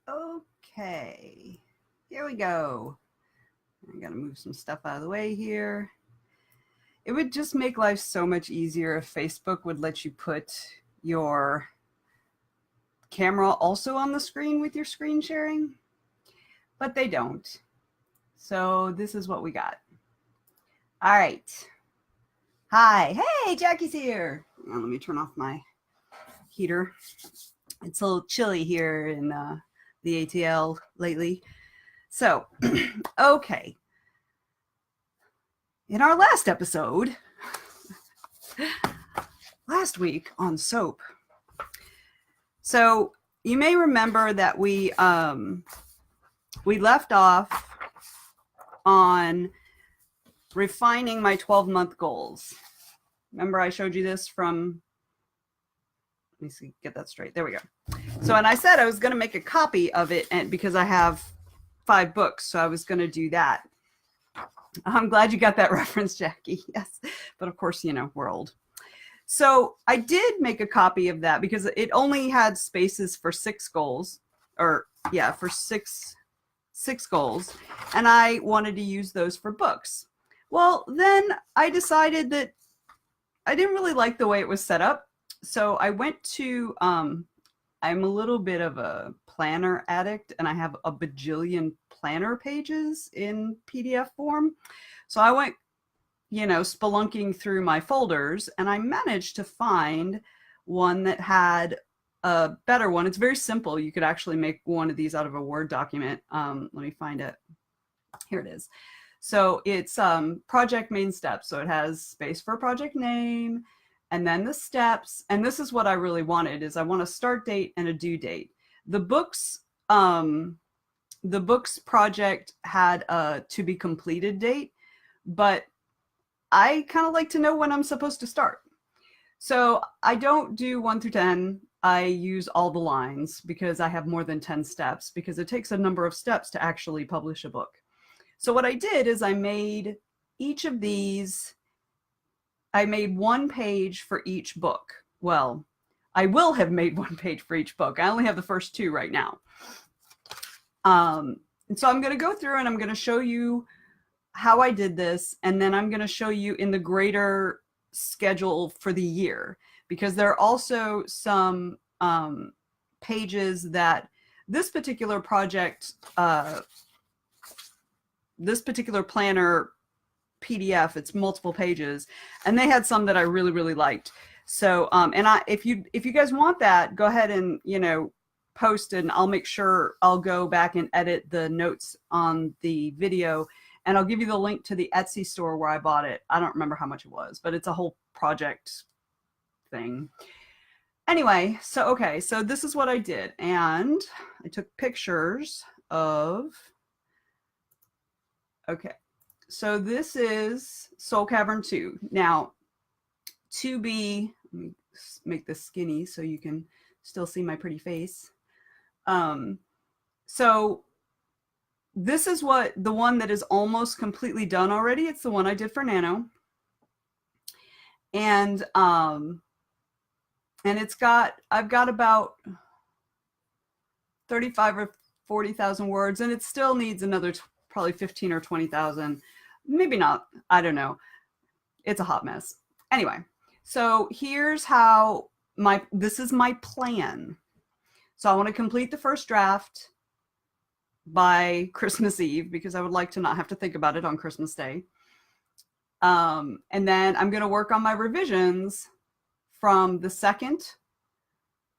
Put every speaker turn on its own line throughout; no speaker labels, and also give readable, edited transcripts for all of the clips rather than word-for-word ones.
Okay, here we go. I gotta move some stuff out of the way here. It would just make life so much easier if Facebook would let you put your camera also on the screen with your screen sharing, but they don't. So this is what we got. All right. Hi. Hey, Jackie's here. Now, let me turn off my heater. It's a little chilly here in the ATL lately. So, okay. In our last episode, last week on soap. So you may remember that we left off on refining my 12-month goals. Remember I showed you this from, let me see, get that straight. There we go. So, and I said I was going to make a copy of it, and because I have 5 books, so I was going to do that. I'm glad you got that reference, Jackie. Yes, but of course, you know, we're old. So I did make a copy of that because it only had spaces for 6 goals, or yeah, for six goals, and I wanted to use those for books. Well, then I decided that I didn't really like the way it was set up. So I went to, I'm a little bit of a planner addict, and I have a bajillion planner pages in PDF form. So I went, you know, spelunking through my folders, and I managed to find one that had a better one. It's very simple. You could actually make one of these out of a Word document. Let me find it. Here it is. So it's project main steps. So it has space for a project name, and then the steps. And this is what I really wanted, is I want a start date and a due date. The books project had a to be completed date, but I kind of like to know when I'm supposed to start. So I don't do 1 through 10. I use all the lines because I have more than 10 steps, because it takes a number of steps to actually publish a book. So what I did is I made each of these, I made 1 page for each book. Well, I will have made 1 page for each book. I only have the first 2 right now. And so I'm going to go through and I'm going to show you how I did this, and then I'm going to show you in the greater schedule for the year, because there are also some pages that this particular project, this particular planner PDF, it's multiple pages, and they had some that I really, really liked. So, and if you guys want that, go ahead and, you know, post, and I'll make sure I'll go back and edit the notes on the video. And I'll give you the link to the Etsy store where I bought it. I don't remember how much it was, but it's a whole project thing. Anyway, so, okay, so this is what I did. And I took pictures of, okay, so this is Soul Cavern 2. Now, let me make this skinny so you can still see my pretty face. So this is the one that is almost completely done already. It's the one I did for Nano. And I've got about 35 or 40,000 words, and it still needs another probably 15 or 20,000. Maybe not, I don't know. It's a hot mess. Anyway, so here's how this is my plan. So I want to complete the first draft by Christmas Eve, because I would like to not have to think about it on Christmas Day. And then I'm going to work on my revisions from the 2nd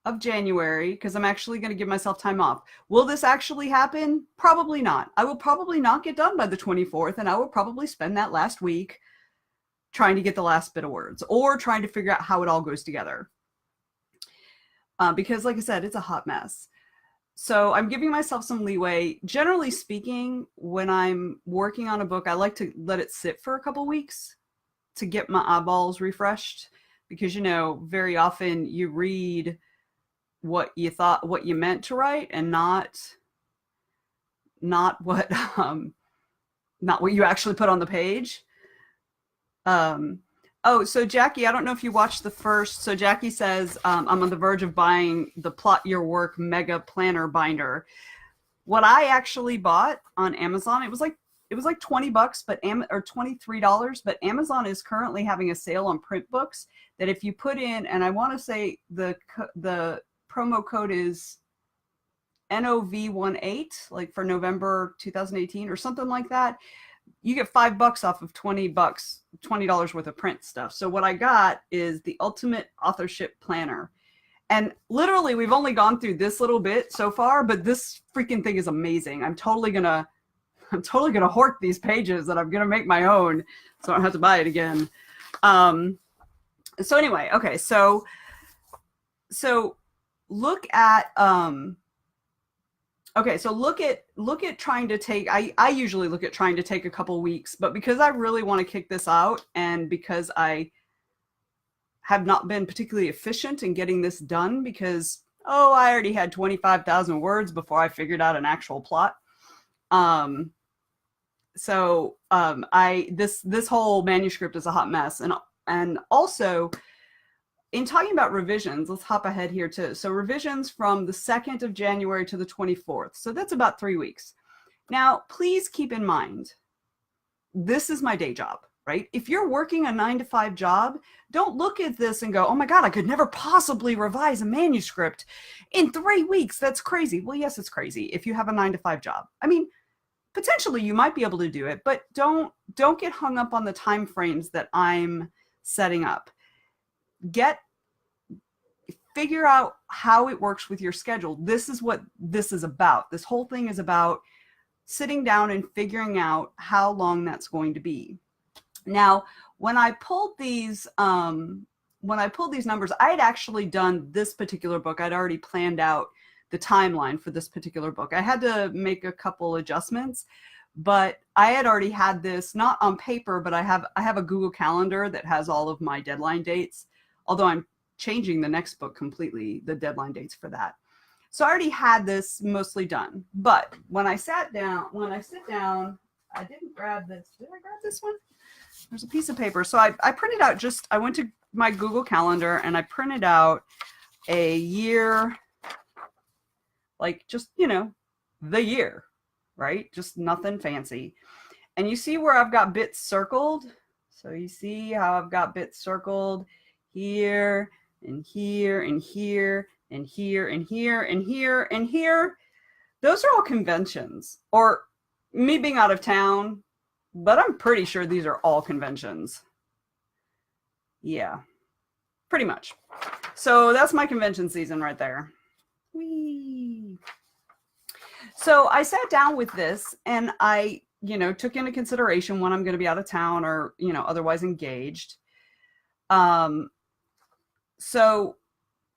of January, because I'm actually going to give myself time off. Will this actually happen? Probably not. I will probably not get done by the 24th, and I will probably spend that last week trying to get the last bit of words, or trying to figure out how it all goes together. Because like I said, it's a hot mess. So I'm giving myself some leeway. Generally speaking, when I'm working on a book, I like to let it sit for a couple weeks to get my eyeballs refreshed, because, you know, very often you read what you thought, what you meant to write, and not what not what you actually put on the page. Oh, so Jackie, I don't know if you watched the first. So Jackie says, I'm on the verge of buying the Plot Your Work Mega Planner Binder. What I actually bought on Amazon, it was like $20, but or $23, but Amazon is currently having a sale on print books that if you put in, and I want to say the promo code is NOV18, like for November 2018 or something like that, you get $5 off of $20 worth of print stuff. So what I got is the Ultimate Authorship Planner. And literally, we've only gone through this little bit so far, but this freaking thing is amazing. I'm totally gonna hoard these pages and I'm gonna make my own, so I don't have to buy it again. So anyway, okay, so look at okay, so look at trying to take, I usually look at trying to take a couple weeks, but because I really want to kick this out and because I have not been particularly efficient in getting this done because, I already had 25,000 words before I figured out an actual plot. This whole manuscript is a hot mess. And also, in talking about revisions, let's hop ahead here too. So revisions from the 2nd of January to the 24th. So that's about 3 weeks. Now, please keep in mind, this is my day job, right? If you're working a 9-to-5 job, don't look at this and go, oh my God, I could never possibly revise a manuscript in 3 weeks. That's crazy. Well, yes, it's crazy if you have a 9-to-5 job. I mean, potentially you might be able to do it, but don't get hung up on the time frames that I'm setting up. Figure out how it works with your schedule. This is what this is about. This whole thing is about sitting down and figuring out how long that's going to be. Now, when I pulled these numbers, I had actually done this particular book. I'd already planned out the timeline for this particular book. I had to make a couple adjustments, but I had already had this not on paper, but I have a Google Calendar that has all of my deadline dates, although I'm changing the next book completely, the deadline dates for that. So I already had this mostly done. But when I sit down, I didn't grab this. Did I grab this one? There's a piece of paper. So I printed out I went to my Google Calendar and I printed out a year, like just, the year, right? Just nothing fancy. And you see where I've got bits circled? So you see how I've got bits circled here and here and here and here and here and here and here. Those are all conventions, or me being out of town, but I'm pretty sure these are all conventions. Yeah, pretty much. So that's my convention season right there. Whee! So I sat down with this and I, took into consideration when I'm going to be out of town or, otherwise engaged. So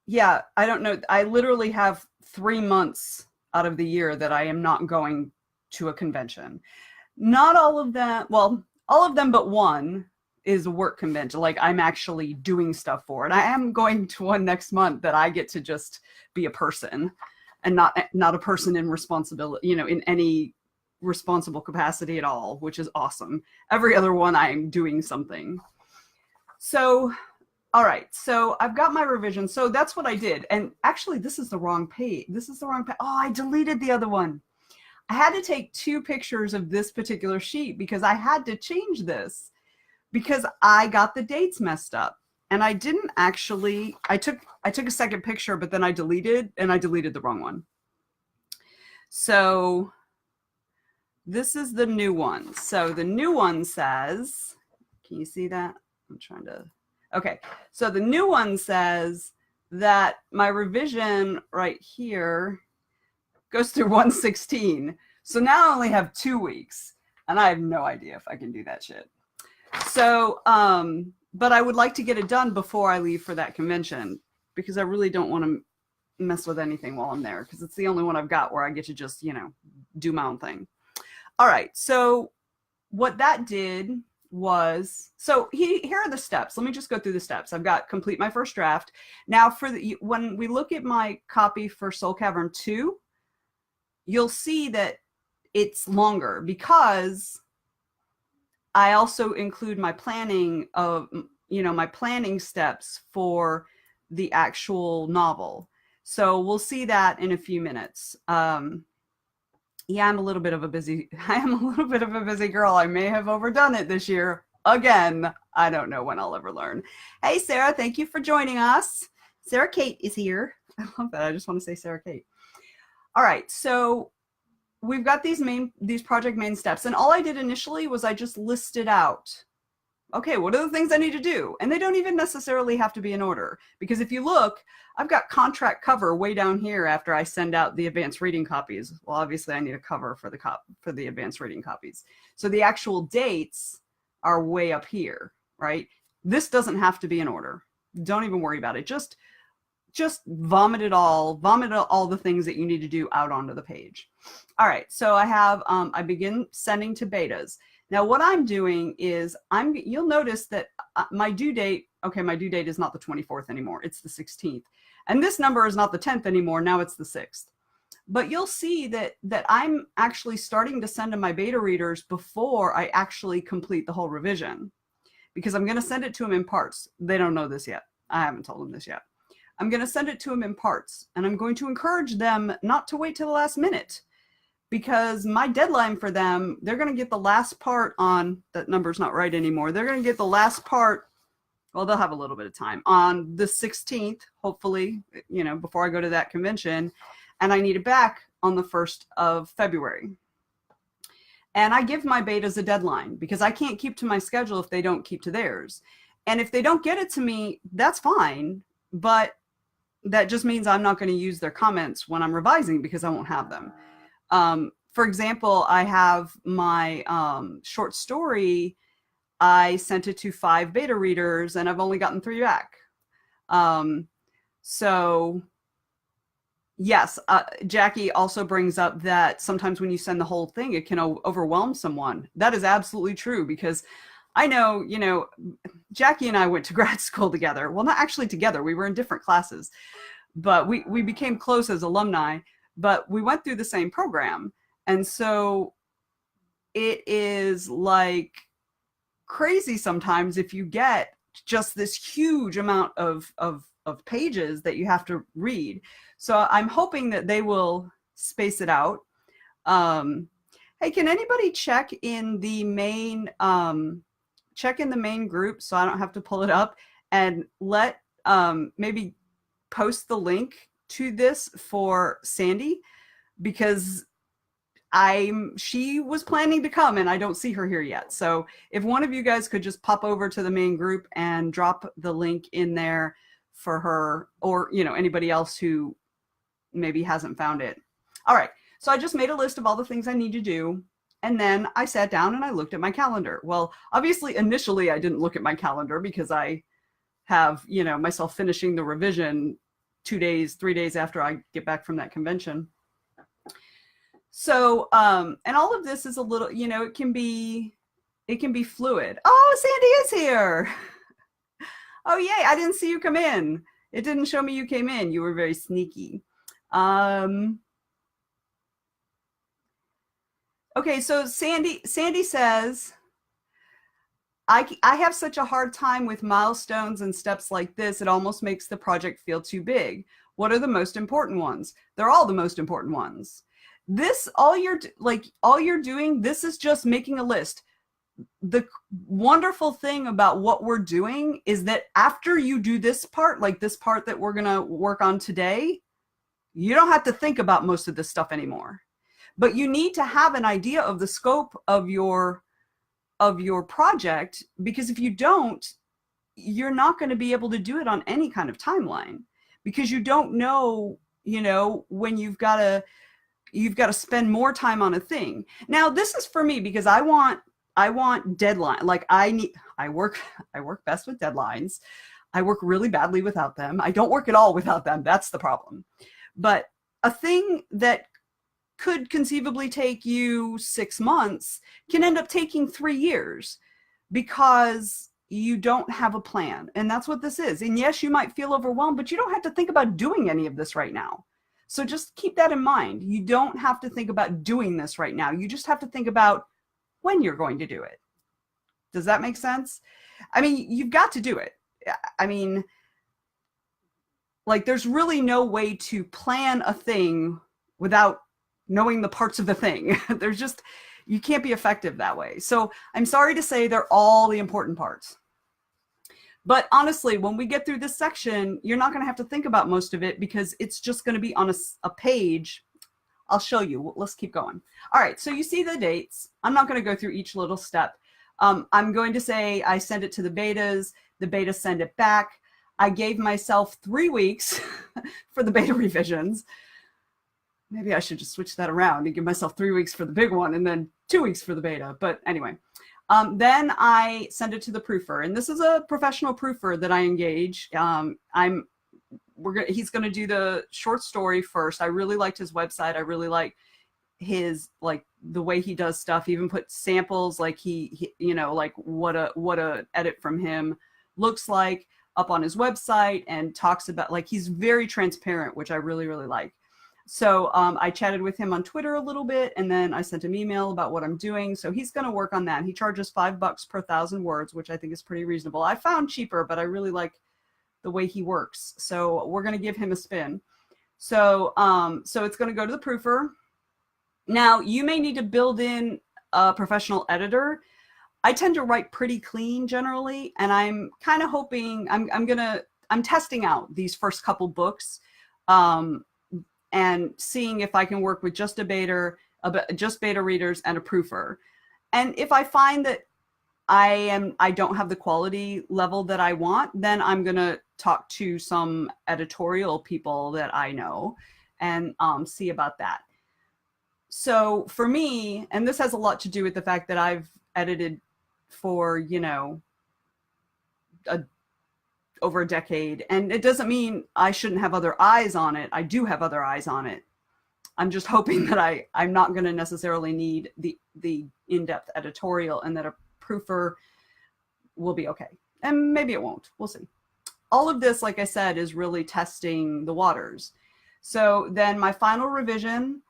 yeah, I don't know. I literally have 3 months out of the year that I am not going to a convention. Not all of them. Well, all of them but one is a work convention. Like I'm actually doing stuff for it. I am going to one next month that I get to just be a person and not a person in responsibility, in any responsible capacity at all, which is awesome. Every other one I'm doing something. So, all right. So I've got my revision. So that's what I did. And actually this is the wrong page. Oh, I deleted the other one. I had to take 2 pictures of this particular sheet because I had to change this because I got the dates messed up. And I didn't actually, I took a second picture, but then I deleted the wrong one. So this is the new one. So the new one says, can you see that? I'm trying to, okay. So the new one says that my revision right here goes through 116. So now I only have 2 weeks and I have no idea if I can do that shit. So, but I would like to get it done before I leave for that convention because I really don't want to mess with anything while I'm there because it's the only one I've got where I get to just, do my own thing. All right. So what that did was, so here are the steps. Let me just go through the steps. I've got complete my first draft. Now when we look at my copy for Soul Cavern 2, you'll see that it's longer because I also include my planning of my planning steps for the actual novel. So we'll see that in a few minutes. Yeah, I am a little bit of a busy girl. I may have overdone it this year again. I don't know when I'll ever learn. Hey, Sarah, thank you for joining us. Sarah Kate is here. I love that. I just want to say Sarah Kate. All right, so we've got these project main steps, and all I did initially was I just listed out, okay, what are the things I need to do? And they don't even necessarily have to be in order, because if you look, I've got contract cover way down here after I send out the advanced reading copies. Well, obviously I need a cover for the advanced reading copies. So the actual dates are way up here, right? This doesn't have to be in order. Don't even worry about it. Just vomit all the things that you need to do out onto the page. All right, so I have, I begin sending to betas. Now what I'm doing is you'll notice that my due date is not the 24th anymore, it's the 16th. And this number is not the 10th anymore, now it's the 6th. But you'll see that I'm actually starting to send to my beta readers before I actually complete the whole revision, because I'm gonna send it to them in parts. They don't know this yet. I haven't told them this yet. I'm gonna send it to them in parts, and I'm going to encourage them not to wait till the last minute, because my deadline for them, they're going to get the last part on, that number's not right anymore. They're going to get the last part, well, they'll have a little bit of time, on the 16th, hopefully, before I go to that convention. And I need it back on the 1st of February. And I give my betas a deadline, because I can't keep to my schedule if they don't keep to theirs. And if they don't get it to me, that's fine. But that just means I'm not going to use their comments when I'm revising, because I won't have them. For example, I have my short story. I sent it to 5 beta readers and I've only gotten 3 back. So yes, Jackie also brings up that sometimes when you send the whole thing, it can overwhelm someone. That is absolutely true, because I know, Jackie and I went to grad school together. Well, not actually together. We were in different classes, but we became close as alumni. But we went through the same program. And so it is like crazy sometimes if you get just this huge amount of pages that you have to read. So I'm hoping that they will space it out. Hey, can anybody check in the main group so I don't have to pull it up, and let maybe post the link to this for Sandy, because she was planning to come and I don't see her here yet. So if one of you guys could just pop over to the main group and drop the link in there for her, or anybody else who maybe hasn't found it. All right, so I just made a list of all the things I need to do, and then I sat down and I looked at my calendar. Well, obviously initially I didn't look at my calendar, because I have myself finishing the revision 3 days after I get back from that convention. So, and all of this is a little, it can be fluid. Oh, Sandy is here. Oh, yay. I didn't see you come in. It didn't show me you came in. You were very sneaky. Okay. So Sandy says, I have such a hard time with milestones and steps like this. It almost makes the project feel too big. What are the most important ones? They're all the most important ones. All you're doing, this is just making a list. The wonderful thing about what we're doing is that after you do this part, like this part that we're going to work on today, you don't have to think about most of this stuff anymore. But you need to have an idea of the scope of your project, because if you don't, you're not going to be able to do it on any kind of timeline, because you don't know, when you've got to spend more time on a thing. Now, this is for me, because I want deadline. Like I work best with deadlines. I work really badly without them. I don't work at all without them. That's the problem. But a thing that could conceivably take you 6 months can end up taking 3 years, because you don't have a plan. And that's what this is. And yes, you might feel overwhelmed, but you don't have to think about doing any of this right now. So just keep that in mind. You don't have to think about doing this right now. You just have to think about when you're going to do it. Does that make sense? I mean, you've got to do it. I mean, like, there's really no way to plan a thing without knowing the parts of the thing. There's just, you can't be effective that way. So I'm sorry to say they're all the important parts. But honestly, when we get through this section, you're not going to have to think about most of it because it's just going to be on a page. I'll show you. Let's keep going. All right, so you see the dates. I'm not going to go through each little step. I'm going to say I send it to the betas send it back. I gave myself 3 weeks for the beta revisions. Maybe I should just switch that around and give myself 3 weeks for the big one and then 2 weeks for the beta. But anyway, then I send it to the proofer. And this is a professional proofer that I engage. He's going to do the short story first. I really liked his website. I really like his, like, the way he does stuff. He even put samples, like he you know, like what a edit from him looks like up on his website, and talks about, like, he's very transparent, which I really, really like. So I chatted with him on Twitter a little bit, and then I sent him email about what I'm doing. So he's going to work on that. He charges $5 per 1,000 words, which I think is pretty reasonable. I found cheaper, but I really like the way he works. So we're going to give him a spin. So so it's going to go to the proofer. Now, you may need to build in a professional editor. I tend to write pretty clean generally, and I'm kind of hoping I'm testing out these first couple books and seeing if I can work with just beta readers and a proofer. And if I find that I don't have the quality level that I want, then I'm going to talk to some editorial people that I know and see about that. So for me, and this has a lot to do with the fact that I've edited for, you know, over a decade, and it doesn't mean I shouldn't have other eyes on it. I do have other eyes on it. I'm just hoping that I'm not going to necessarily need the in-depth editorial, and that a proofer will be okay. And maybe it won't. We'll see. All of this, like I said, is really testing the waters. So then my final revision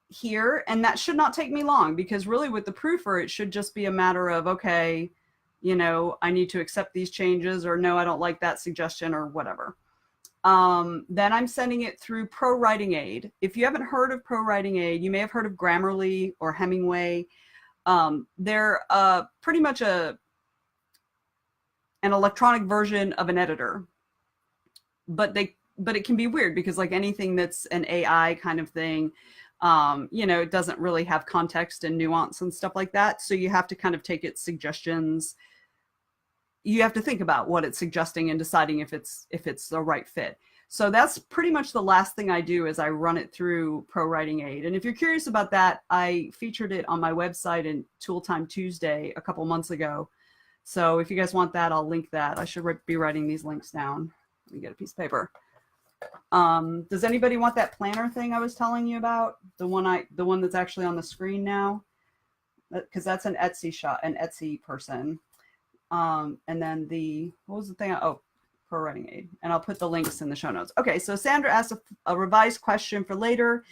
here, and that should not take me long, because really with the proofer, it should just be a matter of, okay, you know, I need to accept these changes, or no, I don't like that suggestion, or whatever. Then I'm sending it through Pro Writing Aid. If you haven't heard of Pro Writing Aid, you may have heard of Grammarly or Hemingway. They're pretty much an electronic version of an editor, but it can be weird, because like anything that's an AI kind of thing, you know, it doesn't really have context and nuance and stuff like that. So you have to kind of take its suggestions. You have to think about what it's suggesting and deciding if it's the right fit. So that's pretty much the last thing I do, is I run it through Pro Writing Aid. And if you're curious about that, I featured it on my website in Tool Time Tuesday a couple months ago. So if you guys want that, I'll link that. I should be writing these links down. Let me get a piece of paper. Does anybody want that planner thing I was telling you about? The one that's actually on the screen now? Because that's an Etsy person. And then what was the thing? Oh, Pro Writing Aid. And I'll put the links in the show notes. Okay, so Sandra asked a revised question for later.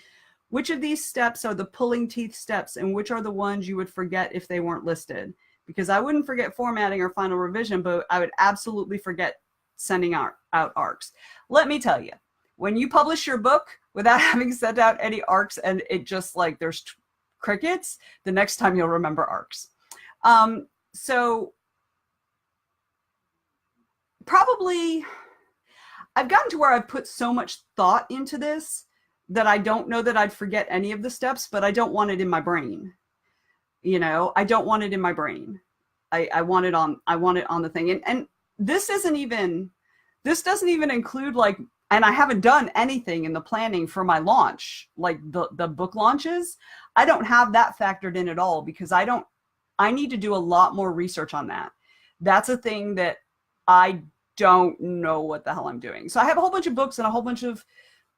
Which of these steps are the pulling teeth steps, and which are the ones you would forget if they weren't listed? Because I wouldn't forget formatting or final revision, but I would absolutely forget sending out ARCs. Let me tell you, when you publish your book without having sent out any ARCs, and it just, like, there's crickets, the next time you'll remember ARCs. So probably I've gotten to where I've put so much thought into this that I don't know that I'd forget any of the steps, but I don't want it in my brain. You know, I don't want it in my brain. I want it on the thing. And this doesn't even include, like, and I haven't done anything in the planning for my launch, like the book launches. I don't have that factored in at all, because I need to do a lot more research on that. That's a thing that I don't know what the hell I'm doing. So I have a whole bunch of books and a whole bunch of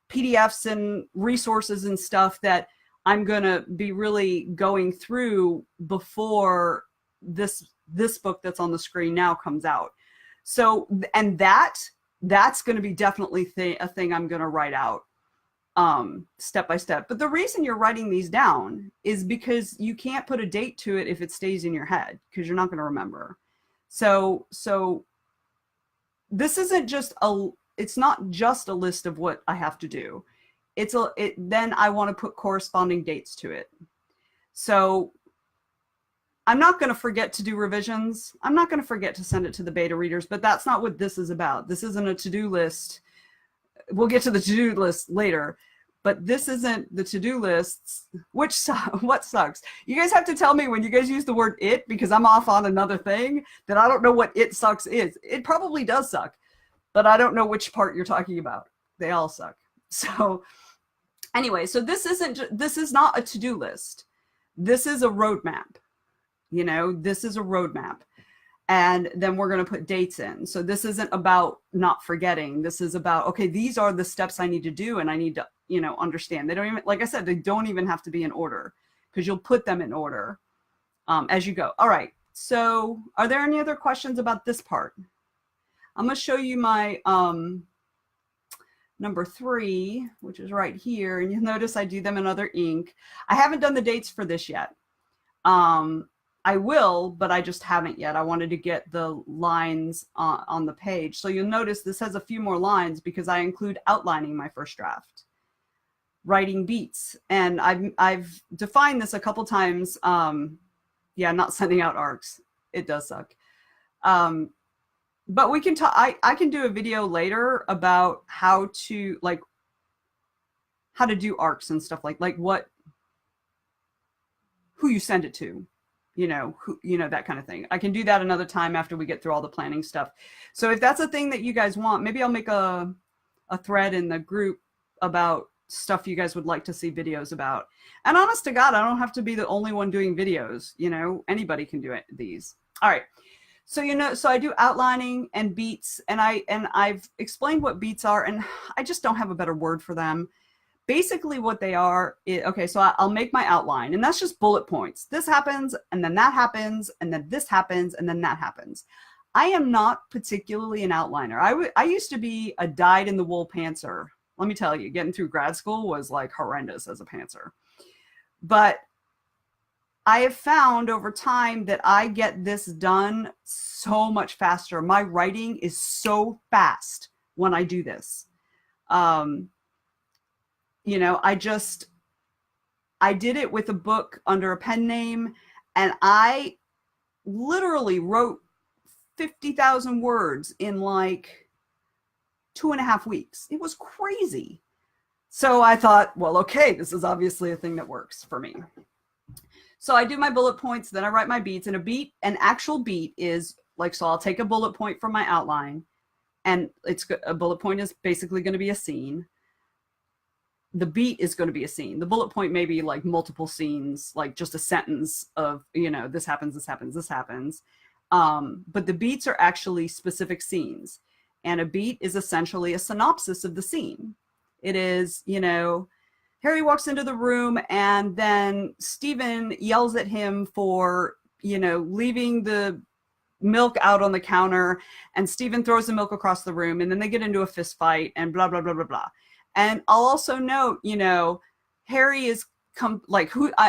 PDFs and resources and stuff that I'm going to be really going through before this book that's on the screen now comes out. So, and that's going to be definitely a thing I'm going to write out step by step. But the reason you're writing these down is because you can't put a date to it if it stays in your head, because you're not going to remember. So this isn't just it's not just a list of what I have to do. Then I want to put corresponding dates to it. So I'm not going to forget to do revisions. I'm not going to forget to send it to the beta readers, but that's not what this is about. This isn't a to-do list. We'll get to the to-do list later, but this isn't the to-do lists, what sucks. You guys have to tell me when you guys use the word it, because I'm off on another thing that I don't know what it sucks is. It probably does suck, but I don't know which part you're talking about. They all suck. So anyway, so this is not a to-do list. This is a roadmap. You know, this is a roadmap. And then we're going to put dates in. So this isn't about not forgetting. This is about, okay, these are the steps I need to do, and I need to, you know, understand. They don't even, like I said, they don't even have to be in order, because you'll put them in order as you go. All right. So are there any other questions about this part? I'm going to show you my number 3, which is right here. And you'll notice I do them in other ink. I haven't done the dates for this yet. I will, but I just haven't yet. I wanted to get the lines on the page. So you'll notice this has a few more lines because I include outlining my first draft, writing beats. And I've defined this a couple times. Yeah, not sending out arcs. It does suck. But we can talk, I can do a video later about how to do arcs and stuff who you send it to. You know, that kind of thing. I can do that another time after we get through all the planning stuff. So if that's a thing that you guys want, maybe I'll make a thread in the group about stuff you guys would like to see videos about. And honest to God, I don't have to be the only one doing videos. You know, anybody can do these. All right. So, you know, so I do outlining and beats, and I've explained what beats are, and I just don't have a better word for them. Basically what they are, okay, so I'll make my outline, and that's just bullet points. This happens, and then that happens, and then this happens, and then that happens. I am not particularly an outliner. I used to be a dyed-in-the-wool pantser. Let me tell you, getting through grad school was like horrendous as a pantser. But I have found over time that I get this done so much faster. My writing is so fast when I do this. You know, I did it with a book under a pen name, and I literally wrote 50,000 words in like 2.5 weeks. It was crazy. So I thought, well, okay, this is obviously a thing that works for me. So I do my bullet points, then I write my beats, and an actual beat is like, so I'll take a bullet point from my outline, and a bullet point is basically going to be a scene. The beat is going to be a scene. The bullet point may be like multiple scenes, like just a sentence of, you know, this happens, this happens, this happens. But the beats are actually specific scenes. And a beat is essentially a synopsis of the scene. It is, you know, Harry walks into the room, and then Stephen yells at him for, you know, leaving the milk out on the counter, and Stephen throws the milk across the room, and then they get into a fist fight and blah, blah, blah, blah, blah. And I'll also note, you know, Harry is I'll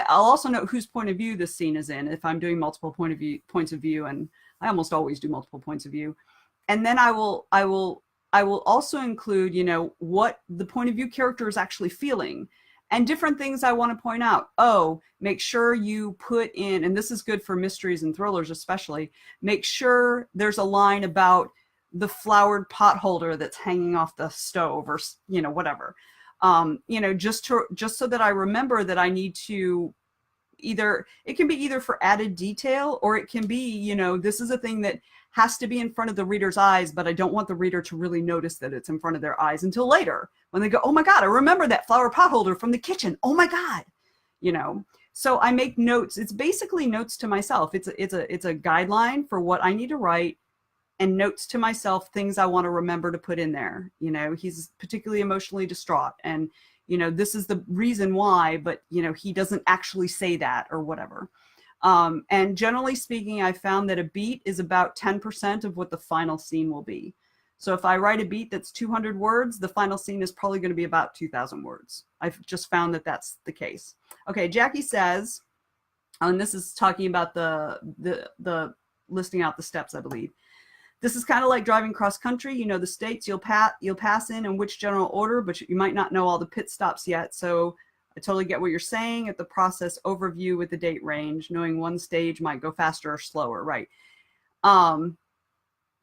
also note whose point of view this scene is in if I'm doing multiple points of view, and I almost always do multiple points of view. And then I will also include, you know, what the point of view character is actually feeling, and different things I want to point out. Oh, make sure you put in, and this is good for mysteries and thrillers especially, make sure there's a line about the flowered pot holder that's hanging off the stove, or, you know, whatever. You know, just so that I remember that I need to it can be either for added detail, or it can be, you know, this is a thing that has to be in front of the reader's eyes, but I don't want the reader to really notice that it's in front of their eyes until later when they go, oh my God, I remember that flower pot holder from the kitchen. Oh my God, you know. So I make notes. It's basically notes to myself. It's a guideline for what I need to write, and notes to myself, things I want to remember to put in there. You know, he's particularly emotionally distraught, and, you know, this is the reason why, but, you know, he doesn't actually say that, or whatever. And generally speaking, I found that a beat is about 10% of what the final scene will be. So if I write a beat that's 200 words, the final scene is probably going to be about 2,000 words. I've just found that that's the case. Okay, Jackie says, and this is talking about the listing out the steps, I believe. This is kind of like driving cross country. You know the states you'll pass in which general order, but you might not know all the pit stops yet. So I totally get what you're saying. At the process overview with the date range, knowing one stage might go faster or slower, right?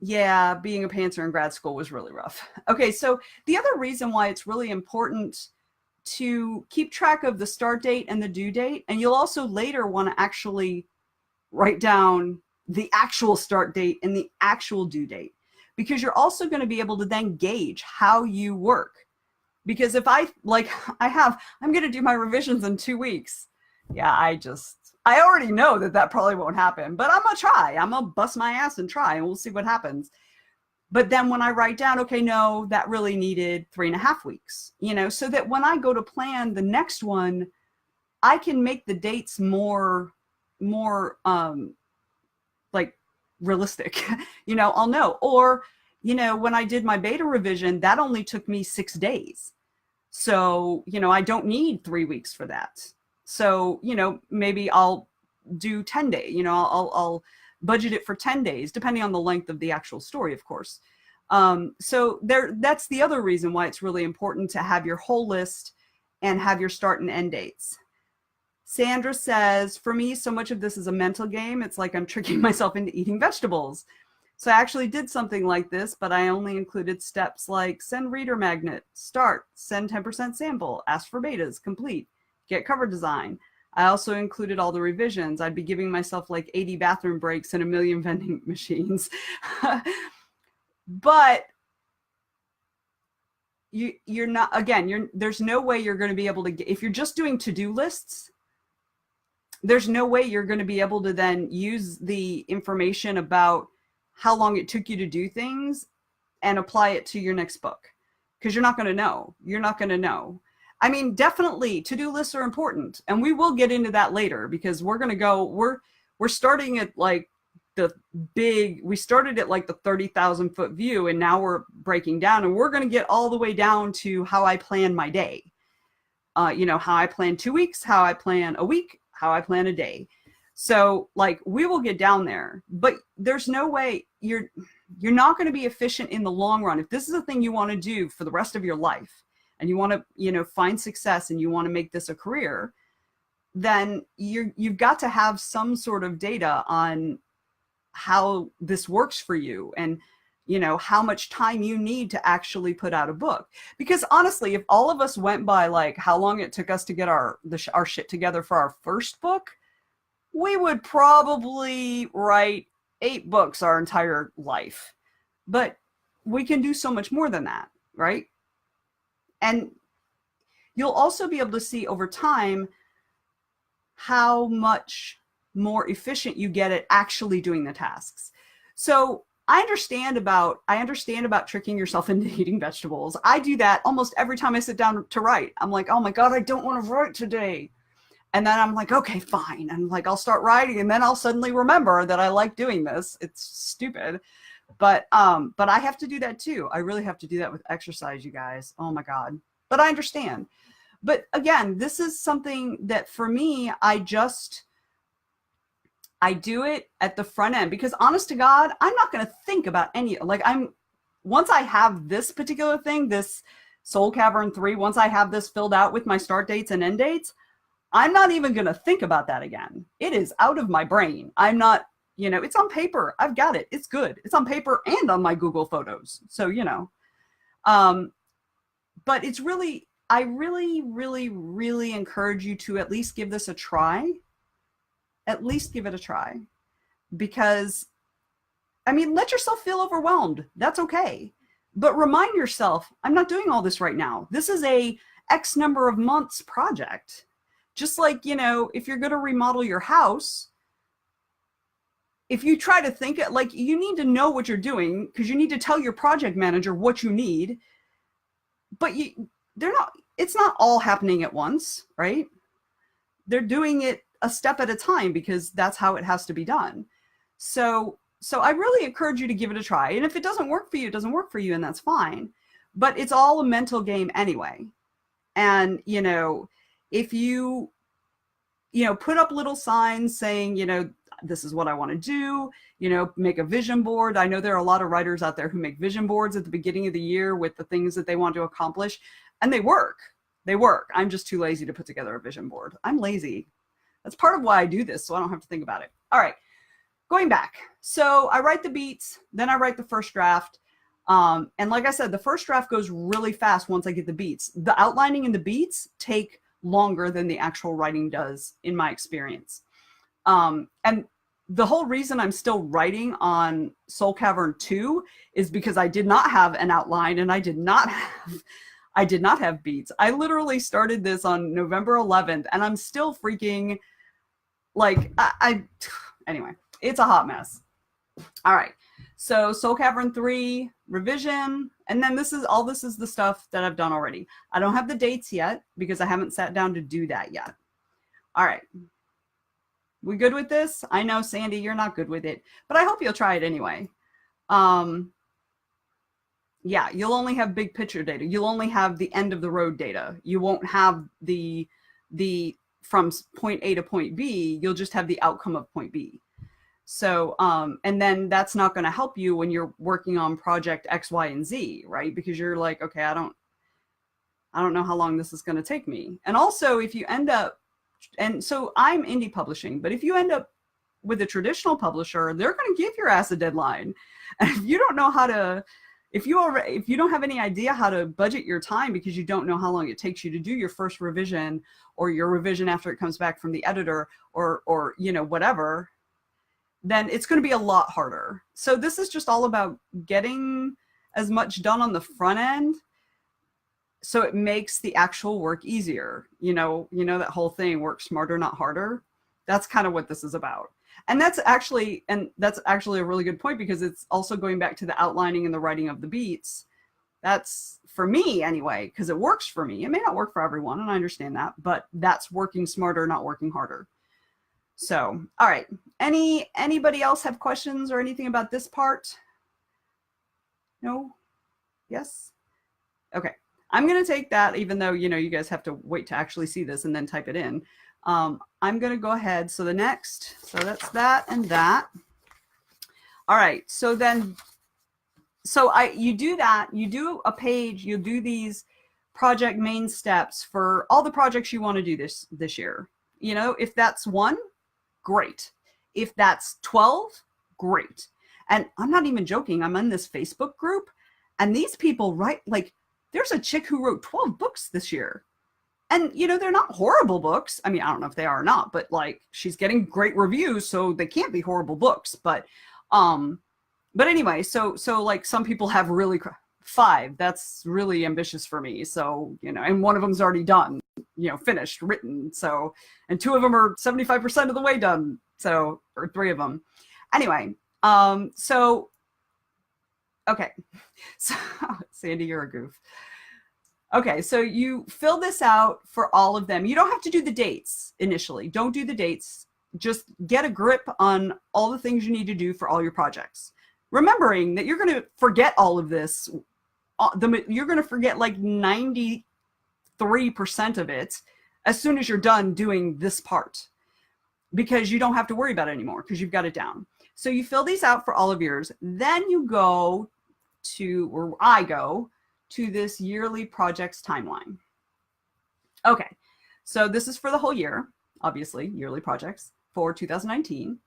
Yeah, being a pantser in grad school was really rough. Okay, so the other reason why it's really important to keep track of the start date and the due date, and you'll also later want to actually write down the actual start date and the actual due date, because you're also going to be able to then gauge how you work. Because if I'm going to do my revisions in 2 weeks. Yeah, I already know that probably won't happen, but I'm going to try. I'm going to bust my ass and try, and we'll see what happens. But then when I write down, okay, no, that really needed 3.5 weeks, so that when I go to plan the next one, I can make the dates more like realistic, I'll know. Or, when I did my beta revision, that only took me 6 days. So, I don't need 3 weeks for that. So, maybe I'll do 10 days, I'll budget it for 10 days, depending on the length of the actual story, of course. So that's the other reason why it's really important to have your whole list and have your start and end dates. Sandra says, for me, so much of this is a mental game. It's like I'm tricking myself into eating vegetables. So I actually did something like this, but I only included steps like send reader magnet, start, send 10% sample, ask for betas, complete, get cover design. I also included all the revisions. I'd be giving myself like 80 bathroom breaks and a million vending machines. But you're not, again, there's no way you're going to be able to get, if you're just doing to-do lists, there's no way you're going to be able to then use the information about how long it took you to do things and apply it to your next book, because you're not going to know. You're not going to know. I mean, definitely to-do lists are important, and we will get into that later, because we're going to go, we're starting at like we started at like the 30,000 foot view, and now we're breaking down, and we're going to get all the way down to how I plan my day. How I plan 2 weeks, how I plan a week, how I plan a day. So like we will get down there, but there's no way you're not going to be efficient in the long run. If this is a thing you want to do for the rest of your life, and you want to, find success, and you want to make this a career, then you've got to have some sort of data on how this works for you, and how much time you need to actually put out a book. Because honestly, if all of us went by like how long it took us to get our shit together for our first book, we would probably write 8 books our entire life. But we can do so much more than that, right? And you'll also be able to see over time how much more efficient you get at actually doing the tasks. So I understand about tricking yourself into eating vegetables. I do that almost every time I sit down to write. I'm like, oh my God, I don't want to write today. And then I'm like, okay, fine. And like, I'll start writing, and then I'll suddenly remember that I like doing this. It's stupid. But I have to do that too. I really have to do that with exercise, you guys. Oh my God. But I understand. But again, this is something that for me, I do it at the front end, because honest to God, I'm not going to think about once I have this particular thing, this Soul Cavern 3, once I have this filled out with my start dates and end dates, I'm not even going to think about that again. It is out of my brain. I'm not, it's on paper. I've got it. It's good. It's on paper and on my Google Photos. So, but it's really, I really, really, really encourage you to at least give this a try. At least give it a try, because let yourself feel overwhelmed. That's okay. But remind yourself, I'm not doing all this right now. This is a X number of months project. Just like, if you're going to remodel your house, if you try to think it like, you need to know what you're doing, because you need to tell your project manager what you need, but it's not all happening at once, right? They're doing it a step at a time, because that's how it has to be done. So I really encourage you to give it a try. And if it doesn't work for you, it doesn't work for you, and that's fine. But it's all a mental game anyway. And, if you, put up little signs saying, this is what I want to do, you know, make a vision board. I know there are a lot of writers out there who make vision boards at the beginning of the year with the things that they want to accomplish, and they work. They work. I'm just too lazy to put together a vision board. I'm lazy. That's part of why I do this, so I don't have to think about it. All right, going back. So I write the beats, then I write the first draft. And like I said, the first draft goes really fast once I get the beats. The outlining and the beats take longer than the actual writing does, in my experience. And the whole reason I'm still writing on Soul Cavern 2 is because I did not have an outline, and I did not have beats. I literally started this on November 11th, and I'm still freaking like, anyway, it's a hot mess. All right. So Soul Cavern 3 revision, and then this is the stuff that I've done already. I don't have the dates yet because I haven't sat down to do that yet. All right. We good with this? I know, Sandy, you're not good with it, but I hope you'll try it anyway. Yeah, you'll only have big picture data. You'll only have the end of the road data. You won't have the from point A to point B. You'll just have the outcome of point B. So, and then that's not going to help you when you're working on project X, Y, and Z, right? Because you're like, okay, I don't know how long this is going to take me. And also, if you end up, and so I'm indie publishing, but if you end up with a traditional publisher, they're going to give your ass a deadline. And if you don't know how to, if you don't have any idea how to budget your time because you don't know how long it takes you to do your first revision or your revision after it comes back from the editor or you know, whatever, then it's going to be a lot harder. So this is just all about getting as much done on the front end so it makes the actual work easier. You know that whole thing, work smarter, not harder. That's kind of what this is about. And that's actually a really good point, because it's also going back to the outlining and the writing of the beats. That's, for me anyway, because it works for me. It may not work for everyone, and I understand that, but that's working smarter, not working harder. So, all right. Anybody else have questions or anything about this part? No? Yes? Okay. I'm going to take that, even though, you know, you guys have to wait to actually see this and then type it in. I'm going to go ahead. So the next, so that's that and that. All right. So then, you do that, you do a page, you do these project main steps for all the projects you want to do this year. You know, if that's 1, great. If that's 12, great. And I'm not even joking. I'm in this Facebook group, and these people write, like, there's a chick who wrote 12 books this year. And, you know, they're not horrible books. I mean, I don't know if they are or not, but like, she's getting great reviews, so they can't be horrible books. But anyway, so like, some people have really 5. That's really ambitious for me. So, you know, and one of them's already done, you know, finished, written. So, and 2 of them are 75% of the way done. So, or 3 of them. Anyway, okay. So, Sandy, you're a goof. Okay, so you fill this out for all of them. You don't have to do the dates initially. Don't do the dates. Just get a grip on all the things you need to do for all your projects. Remembering that you're going to forget all of this. You're going to forget like 93% of it as soon as you're done doing this part, because you don't have to worry about it anymore because you've got it down. So you fill these out for all of yours. Then you go to, or I go to this yearly projects timeline. Okay, so this is for the whole year, obviously, yearly projects for 2019.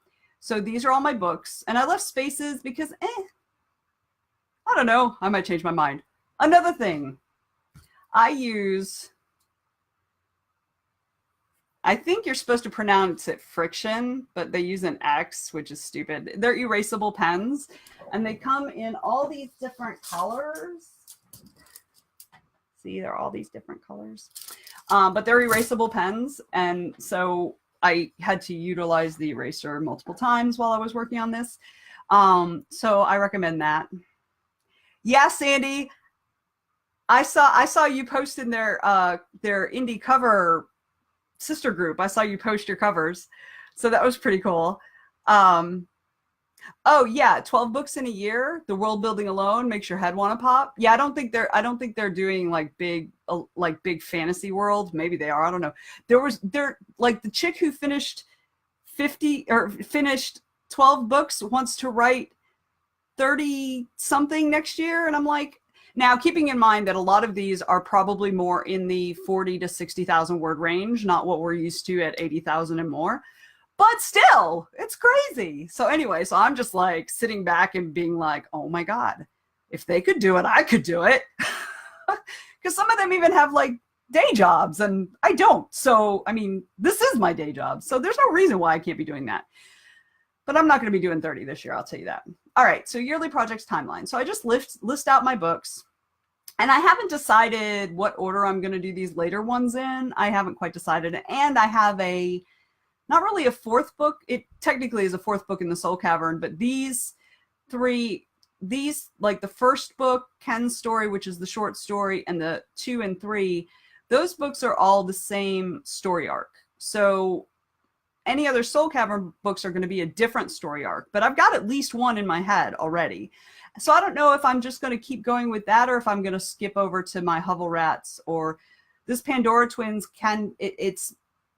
So these are all my books, and I left spaces because, I don't know, I might change my mind. Another thing, I think you're supposed to pronounce it friction, but they use an X, which is stupid. They're erasable pens, and they come in all these different colors. See, they're all these different colors, but they're erasable pens. And so I had to utilize the eraser multiple times while I was working on this. So I recommend that. Yeah, Sandy, I saw you post in their indie cover sister group. I saw you post your covers. So that was pretty cool. Oh yeah, 12 books in a year. The world building alone makes your head want to pop. Yeah, I don't think they're doing like big fantasy world. Maybe they are. I don't know. They're like the chick who finished 50 or finished 12 books, wants to write 30 something next year. And I'm like, now keeping in mind that a lot of these are probably more in the 40 to 60,000 word range, not what we're used to at 80,000 and more, but still it's crazy. So anyway, so I'm just like sitting back and being like, oh my God, if they could do it, I could do it. Because some of them even have like day jobs and I don't. So, I mean, this is my day job. So there's no reason why I can't be doing that. But I'm not going to be doing 30 this year, I'll tell you that. All right, so yearly projects timeline. So I just list out my books. And I haven't decided what order I'm going to do these later ones in. I haven't quite decided. And I have not really a fourth book. It technically is a fourth book in the Soul Cavern, but these like the first book, Ken's story, which is the short story, and the 2 and 3, those books are all the same story arc. So any other Soul Cavern books are going to be a different story arc, but I've got at least one in my head already. So I don't know if I'm just going to keep going with that or if I'm going to skip over to my Hovel Rats or this Pandora Twins. It's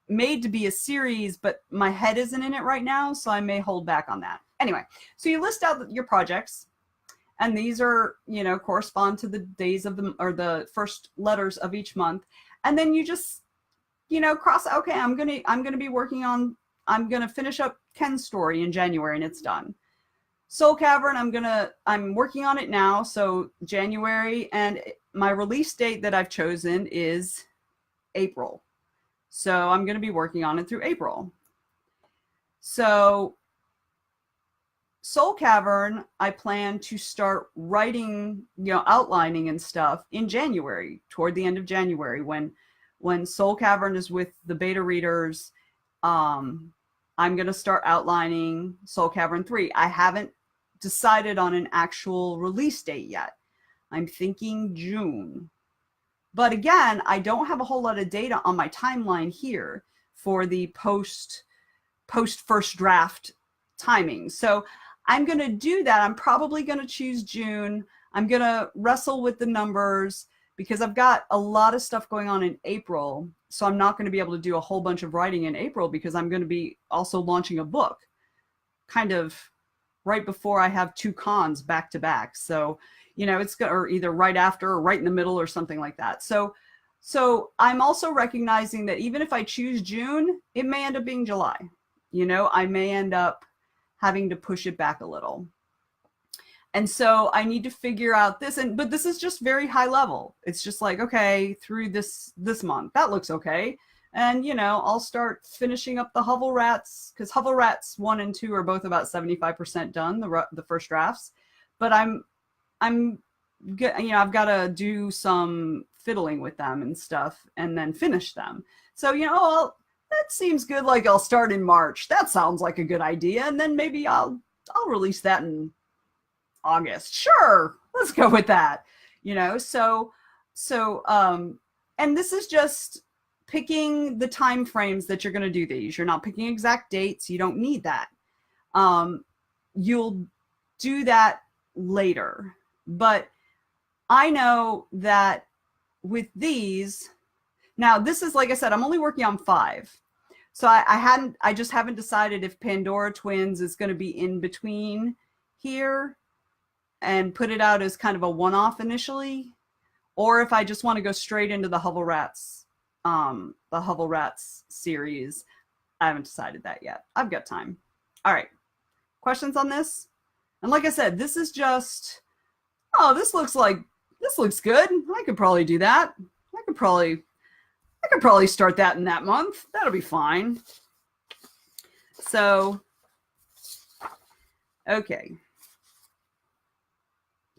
made to be a series, but my head isn't in it right now, so I may hold back on that. Anyway, so you list out your projects, and these are, correspond to the days of the first letters of each month, and then you just cross, okay, I'm gonna be working on, I'm gonna finish up Ken's story in January and it's done. Soul Cavern, I'm working on it now, so January, and my release date that I've chosen is April. So I'm gonna be working on it through April. So Soul Cavern, I plan to start writing, outlining and stuff in January, toward the end of January, when Soul Cavern is with the beta readers. I'm going to start outlining Soul Cavern 3. I haven't decided on an actual release date yet. I'm thinking June. But again, I don't have a whole lot of data on my timeline here for the post first draft timing. So I'm going to do that. I'm probably going to choose June. I'm going to wrestle with the numbers, because I've got a lot of stuff going on in April. So I'm not going to be able to do a whole bunch of writing in April because I'm going to be also launching a book kind of right before I have 2 cons back to back. So, it's or either right after or right in the middle or something like that. So I'm also recognizing that even if I choose June, it may end up being July. I may end up having to push it back a little. And so I need to figure out this, but this is just very high level. It's just like, okay, through this month, that looks okay. And, I'll start finishing up the Hovel Rats, because Hovel Rats 1 and 2 are both about 75% done, the first drafts. But I've got to do some fiddling with them and stuff and then finish them. So, that seems good. Like I'll start in March. That sounds like a good idea. And then maybe I'll release that in August. Sure, let's go with that. And this is just picking the time frames that you're going to do these. You're not picking exact dates. You don't need that. You'll do that later. But I know that with these, now this is, like I said, I'm only working on 5. So I just haven't decided if Pandora Twins is going to be in between here and put it out as kind of a one-off initially, or if I just want to go straight into the Hovel Rats series. I haven't decided that yet. I've got time. All right. Questions on this? And like I said, this is just, this looks good. I could probably do that. I could probably start that in that month. That'll be fine. So, okay.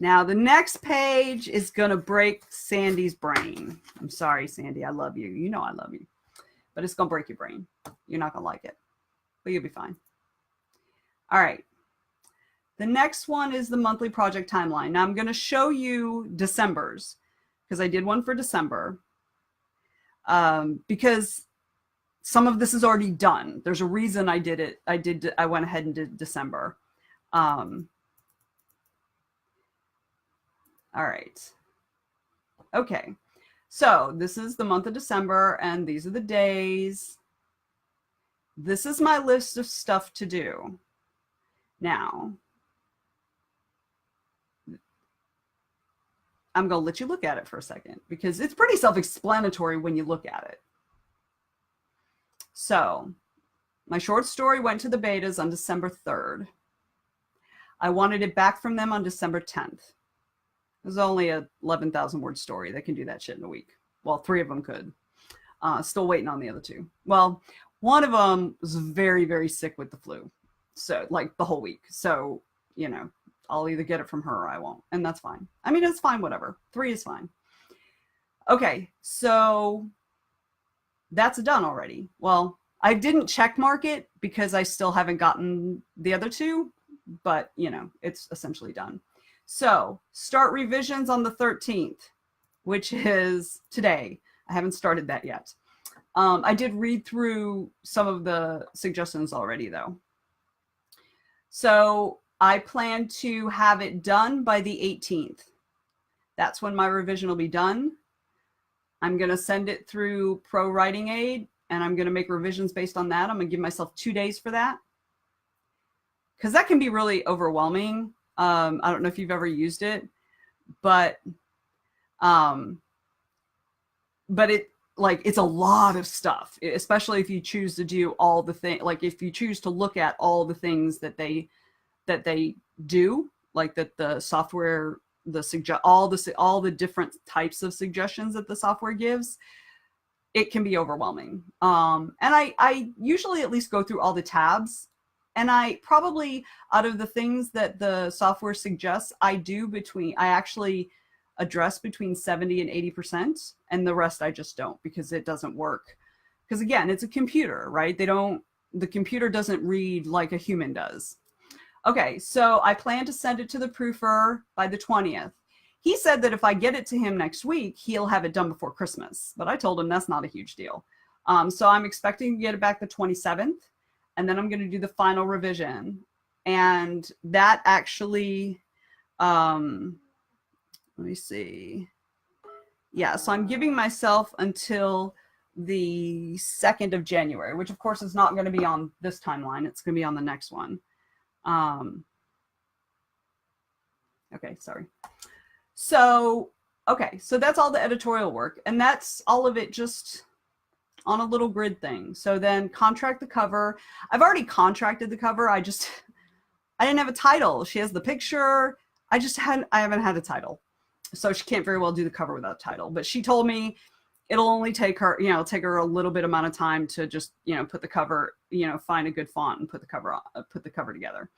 Now, the next page is going to break Sandy's brain. I'm sorry, Sandy. I love you. You know I love you. But it's going to break your brain. You're not going to like it. But you'll be fine. All right. The next one is the monthly project timeline. Now, I'm going to show you December's, because I did one for December. Because some of this is already done. There's a reason I did it. I went ahead and did December. All right. Okay. So this is the month of December, and these are the days. this is my list of stuff to do. Now, I'm going to let you look at it for a second because it's pretty self-explanatory when you look at it. So, my short story went to the betas on December 3rd. I wanted it back from them on December 10th. It was only a 11,000 word story. They can do that shit in a week. Well, 3 of them could. Still waiting on the other 2. Well, one of them was very, very sick with the flu. So, like the whole week. So, you know, I'll either get it from her or I won't. And that's fine. I mean, it's fine, whatever. 3 is fine. Okay, so that's done already. Well, I didn't check mark it because I still haven't gotten the other 2, but you know, it's essentially done. So start revisions on the 13th, which is today. I haven't started that yet. I did read through some of the suggestions already though. So I plan to have it done by the 18th. That's when my revision will be done. I'm going to send it through Pro Writing Aid, and I'm going to make revisions based on that. I'm going to give myself 2 days for that, because that can be really overwhelming. I don't know if you've ever used it, but it's a lot of stuff, especially if you choose to do all the things, like if you choose to look at all the things that they do, like that the software, all the different types of suggestions that the software gives, it can be overwhelming. And I usually at least go through all the tabs, and I probably, out of the things that the software suggests, I actually address between 70 and 80%, and the rest I just don't, because it doesn't work. Because again, it's a computer, right? The computer doesn't read like a human does. Okay, so I plan to send it to the proofer by the 20th. He said that if I get it to him next week, he'll have it done before Christmas. But I told him that's not a huge deal. So I'm expecting to get it back the 27th. And then I'm going to do the final revision. And that actually, let me see. Yeah, so I'm giving myself until the 2nd of January, which of course is not going to be on this timeline. It's going to be on the next one. Okay, sorry. So, okay, so that's all the editorial work, and that's all of it just on a little grid thing. So then contract the cover. I've already contracted the cover. I didn't have a title. She has the picture. I haven't had a title. So she can't very well do the cover without a title, but she told me it'll only take her a little bit amount of time to just, put the cover, find a good font and put the cover together.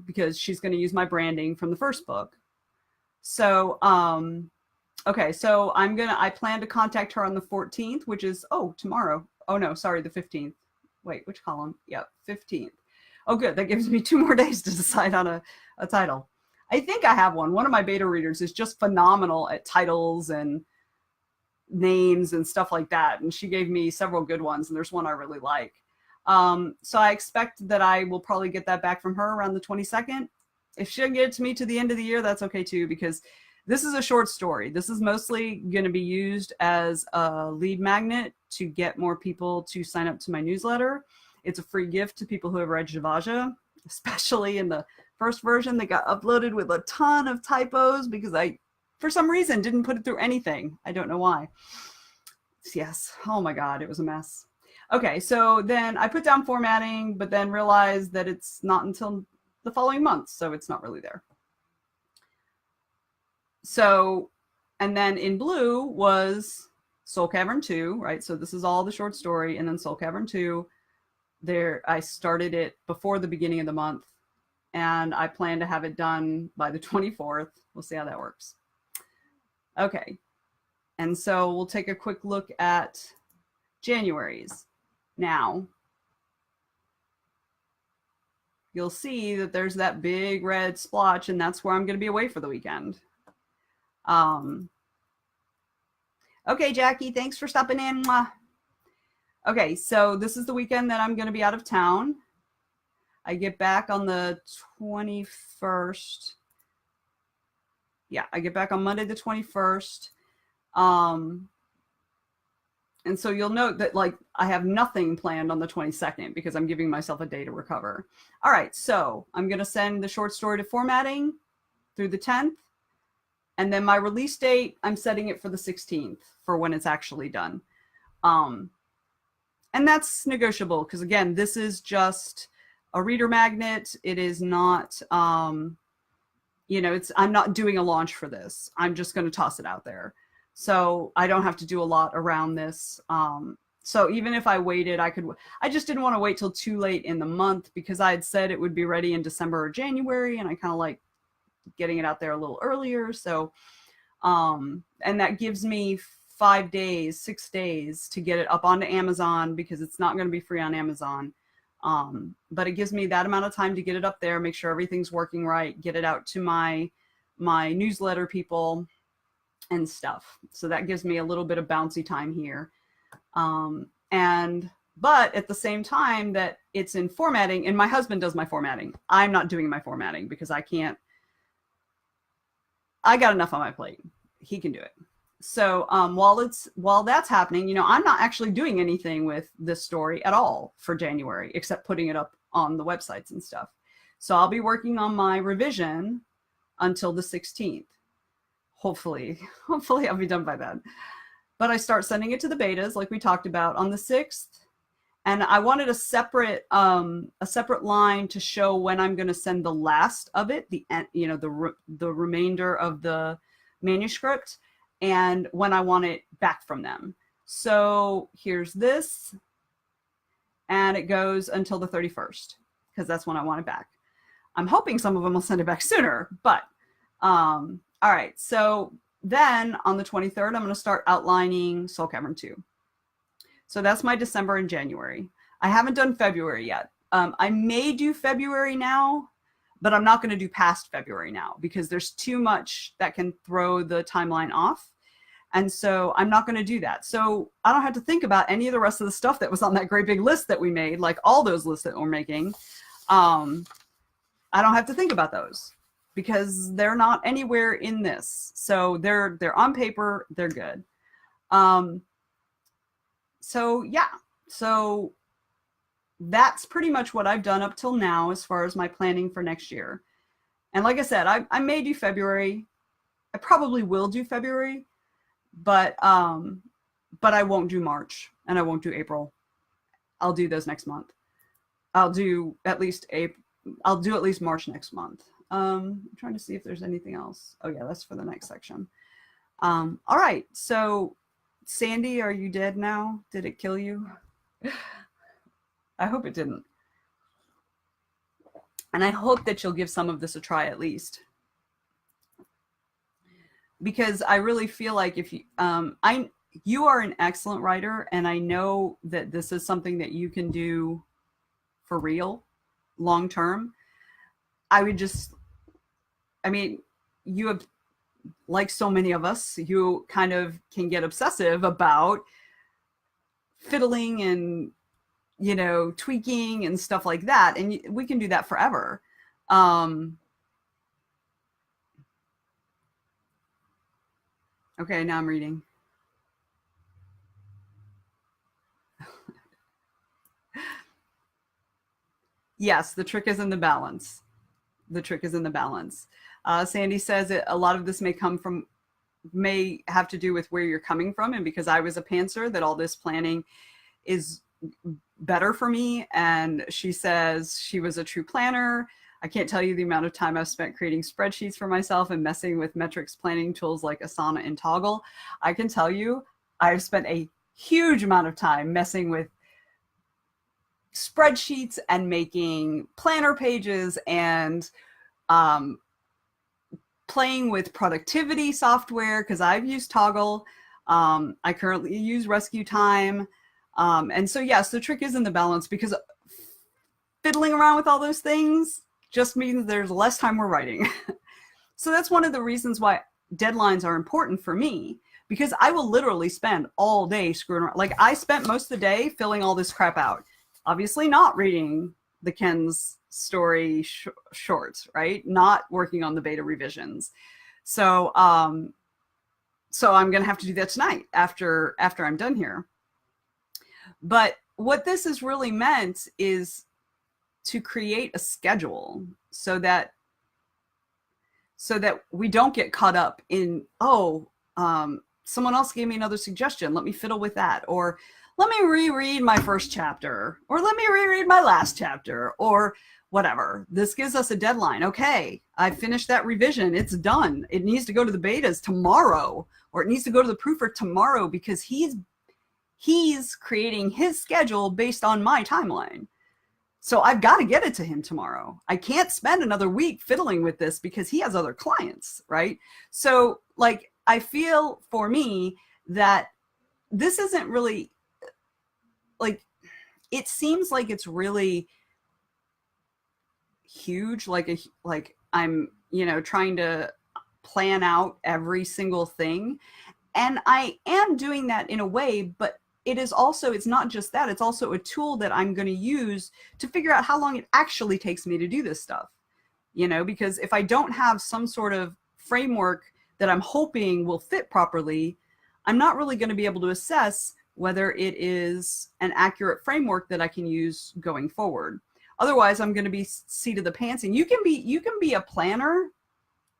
Because she's going to use my branding from the first book. So, okay, so I plan to contact her on the 14th, which is, tomorrow. Oh no, sorry, the 15th. Wait, which column? Yep, 15th. Oh good, that gives me 2 more days to decide on a title. I think I have one. One of my beta readers is just phenomenal at titles and names and stuff like that. And she gave me several good ones, and there's one I really like. So I expect that I will probably get that back from her around the 22nd. If she doesn't get it to me to the end of the year, that's okay too, because this is a short story. This is mostly going to be used as a lead magnet to get more people to sign up to my newsletter. It's a free gift to people who have read Javaja, especially in the first version that got uploaded with a ton of typos because I, for some reason, didn't put it through anything. I don't know why. Yes. Oh my God, it was a mess. Okay, so then I put down formatting, but then realized that it's not until the following month, so it's not really there. So, and then in blue was Soul Cavern 2, right? So this is all the short story, and then Soul Cavern 2. There, I started it before the beginning of the month, and I plan to have it done by the 24th. We'll see how that works. Okay, and so we'll take a quick look at January's. Now, you'll see that there's that big red splotch, and that's where I'm going to be away for the weekend. Okay, Jackie, thanks for stopping in. Mwah. Okay, so this is the weekend that I'm going to be out of town. I get back on the 21st. Yeah, I get back on Monday the 21st. And so you'll note that like I have nothing planned on the 22nd because I'm giving myself a day to recover. All right, so I'm going to send the short story to formatting through the 10th. And then my release date, I'm setting it for the 16th for when it's actually done. And that's negotiable because, again, this is just a reader magnet. It is not, you know, I'm not doing a launch for this. I'm just going to toss it out there. So I don't have to do a lot around this. So even if I waited, I just didn't want to wait till too late in the month because I had said it would be ready in December or January. And I kind of like getting it out there a little earlier. So, and that gives me 5 days, 6 days to get it up onto Amazon because it's not going to be free on Amazon. But it gives me that amount of time to get it up there, make sure everything's working right, get it out to my newsletter people and stuff. So that gives me a little bit of bouncy time here. But at the same time that it's in formatting, and my husband does my formatting. I'm not doing my formatting because I got enough on my plate. He can do it. So while that's happening, you know, I'm not actually doing anything with this story at all for January, except putting it up on the websites and stuff. So I'll be working on my revision until the 16th. Hopefully I'll be done by then. But I start sending it to the betas like we talked about on the 6th. And I wanted a separate line to show when I'm going to send the last of it, the remainder of the manuscript, and when I want it back from them. So here's this, and it goes until the 31st because that's when I want it back. I'm hoping some of them will send it back sooner, but all right. So then on the 23rd, I'm going to start outlining Soul Cavern 2. So that's my December and January. I haven't done February yet. I may do February now, but I'm not going to do past February now because there's too much that can throw the timeline off. And so I'm not going to do that. So I don't have to think about any of the rest of the stuff that was on that great big list that we made, like all those lists that we're making. I don't have to think about those because they're not anywhere in this. So they're on paper, they're good. So yeah, so that's pretty much what I've done up till now as far as my planning for next year. And like I said, I may do February. I probably will do February, but I won't do March and I won't do April. I'll do those next month. I'll do at least March next month. I'm trying to see if there's anything else. Oh yeah, that's for the next section. All right, so Sandy, are you dead now? Did it kill you? I hope it didn't. And I hope that you'll give some of this a try at least. Because I really feel like if you, you are an excellent writer, and I know that this is something that you can do for real, long term. You have, like so many of us, you kind of can get obsessive about fiddling and, you know, tweaking and stuff like that. And we can do that forever. Okay, now I'm reading. Yes, the trick is in the balance. The trick is in the balance. Sandy says that a lot of this may have to do with where you're coming from. And because I was a pantser, that all this planning is better for me. And she says she was a true planner. I can't tell you the amount of time I've spent creating spreadsheets for myself and messing with metrics planning tools like Asana and Toggle. I can tell you I've spent a huge amount of time messing with spreadsheets and making planner pages and playing with productivity software because I've used Toggle. I currently use Rescue Time. And so, yes, the trick is in the balance because fiddling around with all those things just means there's less time we're writing. So that's one of the reasons why deadlines are important for me, because I will literally spend all day screwing around. Like I spent most of the day filling all this crap out. Obviously not reading the Ken's story shorts, right? Not working on the beta revisions. So I'm going to have to do that tonight after I'm done here. But what this is really meant is to create a schedule so that we don't get caught up in, someone else gave me another suggestion, let me fiddle with that, or let me reread my first chapter, or let me reread my last chapter, or whatever. This gives us a deadline. Okay, I finished that revision, it's done, it needs to go to the betas tomorrow, or it needs to go to the proofer tomorrow, because he's creating his schedule based on my timeline. So I've got to get it to him tomorrow. I can't spend another week fiddling with this because he has other clients, right? So like, I feel for me that this isn't really, like, it seems like it's really huge, like I'm, trying to plan out every single thing. And I am doing that in a way, but it's not just that, it's also a tool that I'm going to use to figure out how long it actually takes me to do this stuff. Because if I don't have some sort of framework that I'm hoping will fit properly, I'm not really going to be able to assess whether it is an accurate framework that I can use going forward. Otherwise, I'm going to be seat of the pants. And you can be a planner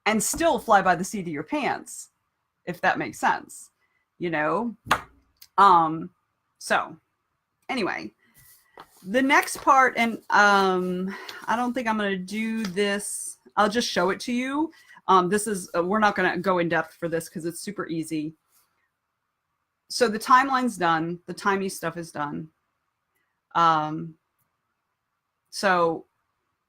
and still fly by the seat of your pants, if that makes sense. So anyway, the next part, and I don't think I'm going to do this. I'll just show it to you. We're not going to go in depth for this because it's super easy. So the timeline's done. The timey stuff is done. So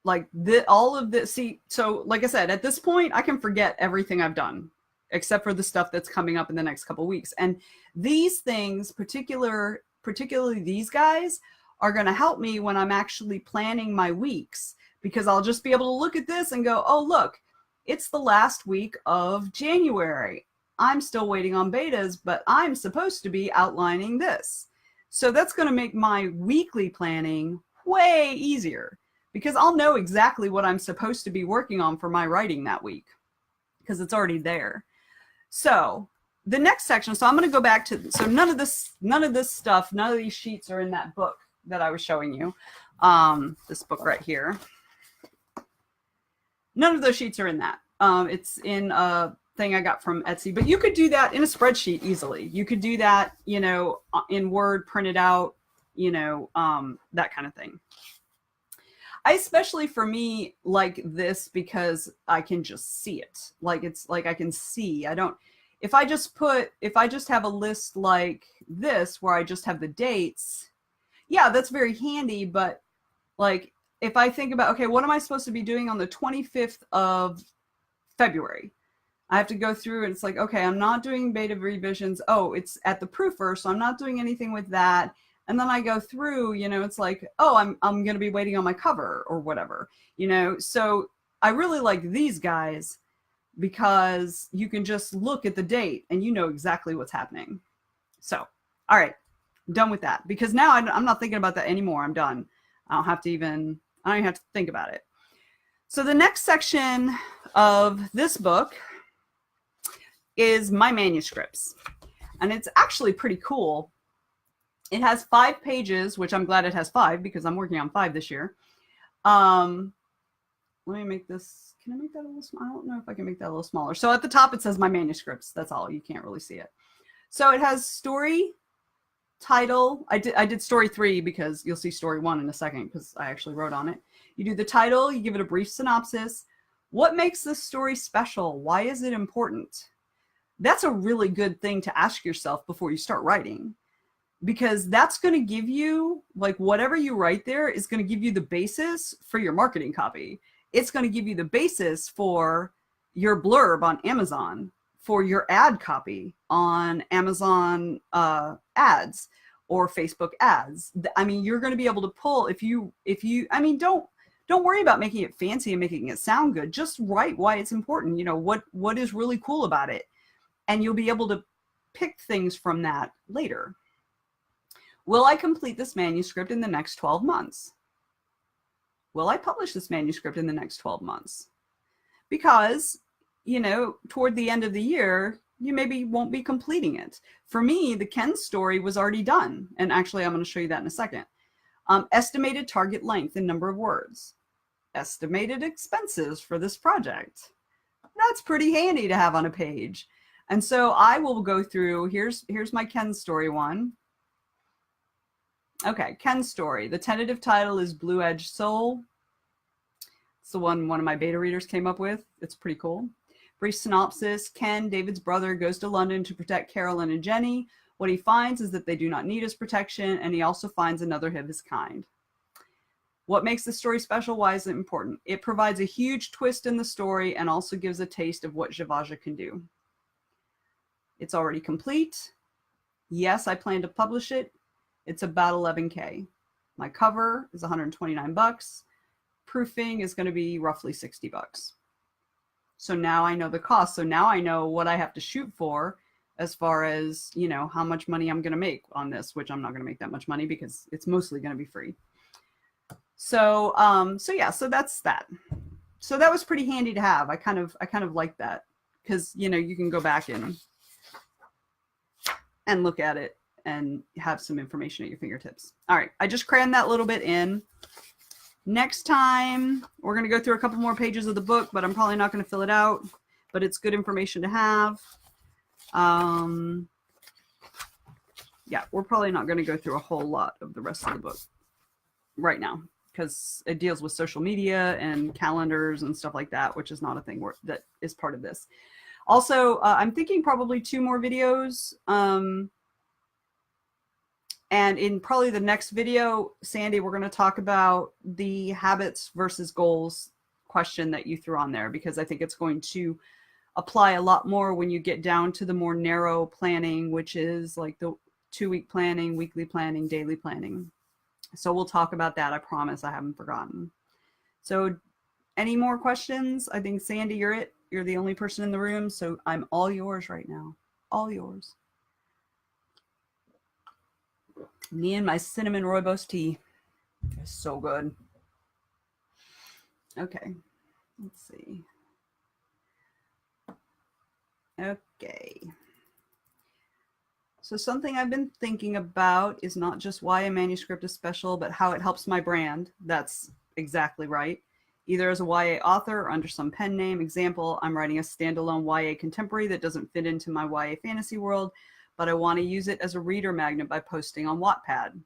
like all of this, so like I said, at this point, I can forget everything I've done, except for the stuff that's coming up in the next couple of weeks. And these things, particularly these guys, are going to help me when I'm actually planning my weeks, because I'll just be able to look at this and go, oh, look, it's the last week of January. I'm still waiting on betas, but I'm supposed to be outlining this. So that's going to make my weekly planning way easier, because I'll know exactly what I'm supposed to be working on for my writing that week, because it's already there. So the next section, so I'm going to go back to, so none of this stuff, none of these sheets are in that book that I was showing you. This book right here. None of those sheets are in that. It's in a thing I got from Etsy, but you could do that in a spreadsheet easily. You could do that, in Word, print it out, that kind of thing. I especially, for me, like this because I can just see it. Like, it's like I can see. If I just have a list like this where I just have the dates, yeah, that's very handy. But like, if I think about, okay, what am I supposed to be doing on the 25th of February? I have to go through and it's like, okay, I'm not doing beta revisions. Oh, it's at the proofer, so I'm not doing anything with that. And then I go through, it's like, oh, I'm going to be waiting on my cover or whatever, So I really like these guys because you can just look at the date and you know exactly what's happening. So, all right, I'm done with that, because now I'm not thinking about that anymore. I'm done. I don't even have to think about it. So the next section of this book is my manuscripts. And it's actually pretty cool. It has 5 pages, which I'm glad it has 5 because I'm working on 5 this year. Let me make this, can I make that a little smaller? I don't know if I can make that a little smaller. So at the top, it says my manuscripts. That's all. You can't really see it. So it has story, title. I did story 3 because you'll see story 1 in a second because I actually wrote on it. You do the title, you give it a brief synopsis. What makes this story special? Why is it important? That's a really good thing to ask yourself before you start writing, because that's going to give you, like, whatever you write there is going to give you the basis for your marketing copy. It's going to give you the basis for your blurb on Amazon, for your ad copy on Amazon ads or Facebook ads. I mean, you're going to be able to pull, don't worry about making it fancy and making it sound good. Just write why it's important. What is really cool about it. And you'll be able to pick things from that later. Will I complete this manuscript in the next 12 months? Will I publish this manuscript in the next 12 months? Because, toward the end of the year, you maybe won't be completing it. For me, the Ken story was already done. And actually, I'm going to show you that in a second. Estimated target length and number of words. Estimated expenses for this project. That's pretty handy to have on a page. And so I will go through, here's my Ken story one. Okay, Ken's story. The tentative title is Blue Edge Soul. It's the one of my beta readers came up with. It's pretty cool. Brief synopsis. Ken, David's brother, goes to London to protect Carolyn and Jenny. What he finds is that they do not need his protection, and he also finds another of his kind. What makes the story special? Why is it important? It provides a huge twist in the story and also gives a taste of what Javaja can do. It's already complete. Yes, I plan to publish it. It's about 11K. My cover is 129 bucks. Proofing is going to be roughly 60 bucks. So now I know the cost. So now I know what I have to shoot for as far as, you know, how much money I'm going to make on this, which I'm not going to make that much money because it's mostly going to be free. So, yeah, so that's that. So that was pretty handy to have. I kind of like that because, you know, you can go back and look at it and have some information at your fingertips. All right. I just crammed that little bit in. Next time, we're going to go through a couple more pages of the book, but I'm probably not going to fill it out, but it's good information to have. Yeah, we're probably not going to go through a whole lot of the rest of the book right now because it deals with social media and calendars and stuff like that, which is not a thing that is part of this. Also, I'm thinking probably 2 more videos. And in probably the next video, Sandy, we're going to talk about the habits versus goals question that you threw on there, because I think it's going to apply a lot more when you get down to the more narrow planning, which is like the 2-week planning, weekly planning, daily planning. So we'll talk about that. I promise I haven't forgotten. So any more questions? I think, Sandy, you're it. You're the only person in the room. So I'm all yours right now. All yours. Me and my cinnamon rooibos tea. It's so good. Okay, let's see. Okay. So something I've been thinking about is not just why a manuscript is special, but how it helps my brand. That's exactly right. Either as a YA author or under some pen name. Example, I'm writing a standalone YA contemporary that doesn't fit into my YA fantasy world, but I want to use it as a reader magnet by posting on Wattpad.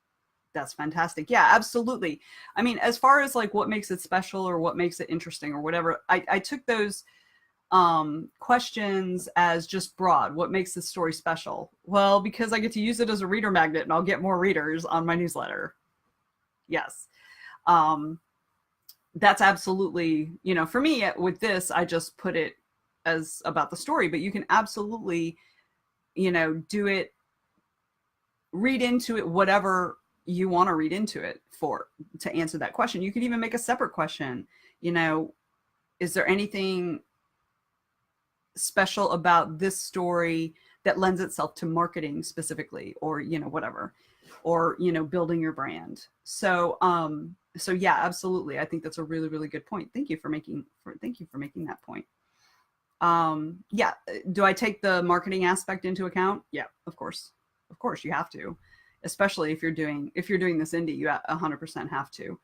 That's fantastic. Yeah, absolutely. I mean, as far as like what makes it special or what makes it interesting or whatever, I took those questions as just broad. What makes this story special? Well, because I get to use it as a reader magnet and I'll get more readers on my newsletter. Yes. That's absolutely, you know, for me with this, I just put it as about the story, but you can absolutely, you know, do it, read into it, whatever you want to read into it to answer that question. You could even make a separate question, you know, is there anything special about this story that lends itself to marketing specifically, or, you know, whatever, or, you know, building your brand. So, so yeah, absolutely. I think that's a really, really good point. Thank you for making that point. Yeah. Do I take the marketing aspect into account? Yeah, of course you have to, especially if you're doing this indie, you 100% have to.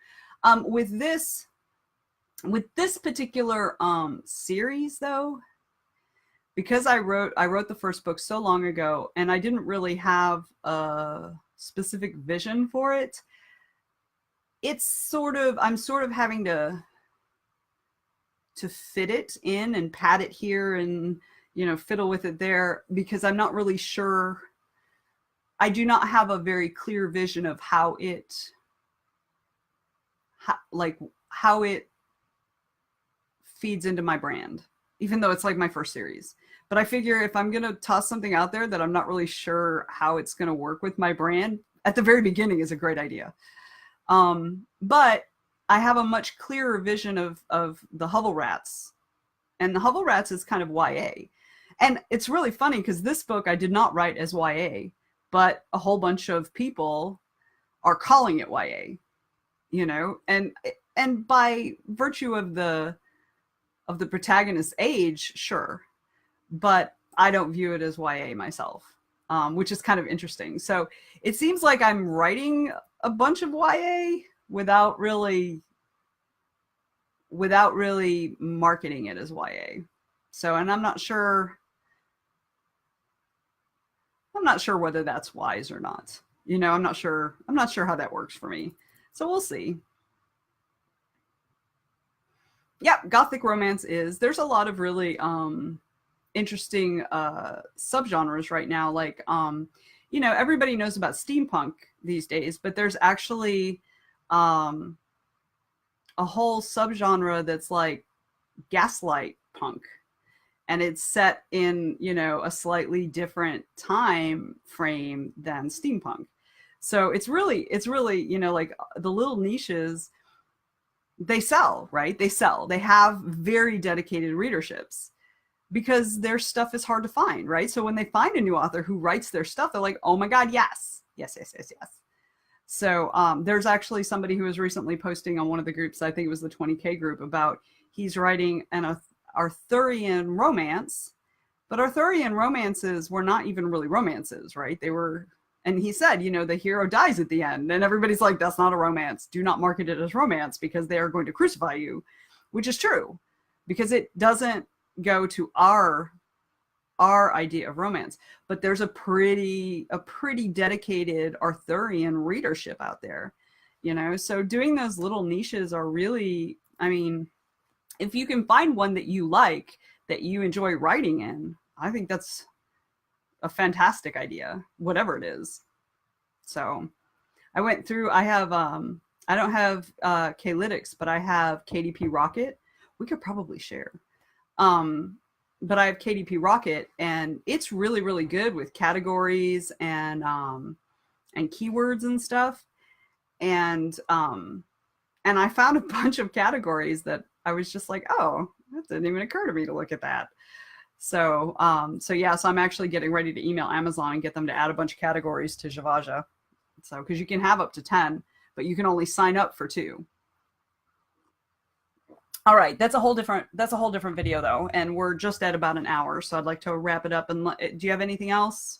With this particular series though, because I wrote the first book so long ago and I didn't really have a specific vision for it, I'm sort of having to fit it in and pat it here and, you know, fiddle with it there, because I'm not really sure. I do not have a very clear vision of how it feeds into my brand, even though it's like my first series. But I figure if I'm going to toss something out there that I'm not really sure how it's going to work with my brand, at the very beginning is a great idea. But I have a much clearer vision of the Hovel Rats, and the Hovel Rats is kind of YA. And it's really funny because this book I did not write as YA, but a whole bunch of people are calling it YA, you know, and by virtue of the protagonist's age, sure. But I don't view it as YA myself, which is kind of interesting. So it seems like I'm writing a bunch of YA without really marketing it as YA. So, and I'm not sure whether that's wise or not. You know, I'm not sure how that works for me. So we'll see. Yeah, Gothic romance there's a lot of really interesting subgenres right now. Like, you know, everybody knows about steampunk these days, but there's actually a whole subgenre that's like gaslight punk. And it's set in, you know, a slightly different time frame than steampunk. So it's really, you know, like the little niches, they sell, right? They have very dedicated readerships because their stuff is hard to find, right? So when they find a new author who writes their stuff, they're like, oh my God, yes. So there's actually somebody who was recently posting on one of the groups, I think it was the 20K group, about he's writing an Arthurian romance, but Arthurian romances were not even really romances, right? They were, and he said, you know, the hero dies at the end, and everybody's like, that's not a romance. Do not market it as romance because they are going to crucify you, which is true, because it doesn't go to our idea of romance. But there's a pretty dedicated Arthurian readership out there, you know. So doing those little niches are really, I mean, if you can find one that you like, that you enjoy writing in, I think that's a fantastic idea, whatever it is. So I went through, I have, I don't have K-Lytics, but I have KDP Rocket. We could probably share. But I have KDP Rocket, and it's really, really good with categories and keywords and stuff. And I found a bunch of categories that I was just like, oh, that didn't even occur to me to look at that. So, yeah, so I'm actually getting ready to email Amazon and get them to add a bunch of categories to Javaja. So, because you can have up to 10, but you can only sign up for 2. All right, that's a whole different video though, and we're just at about an hour, so I'd like to wrap it up. And do you have anything else?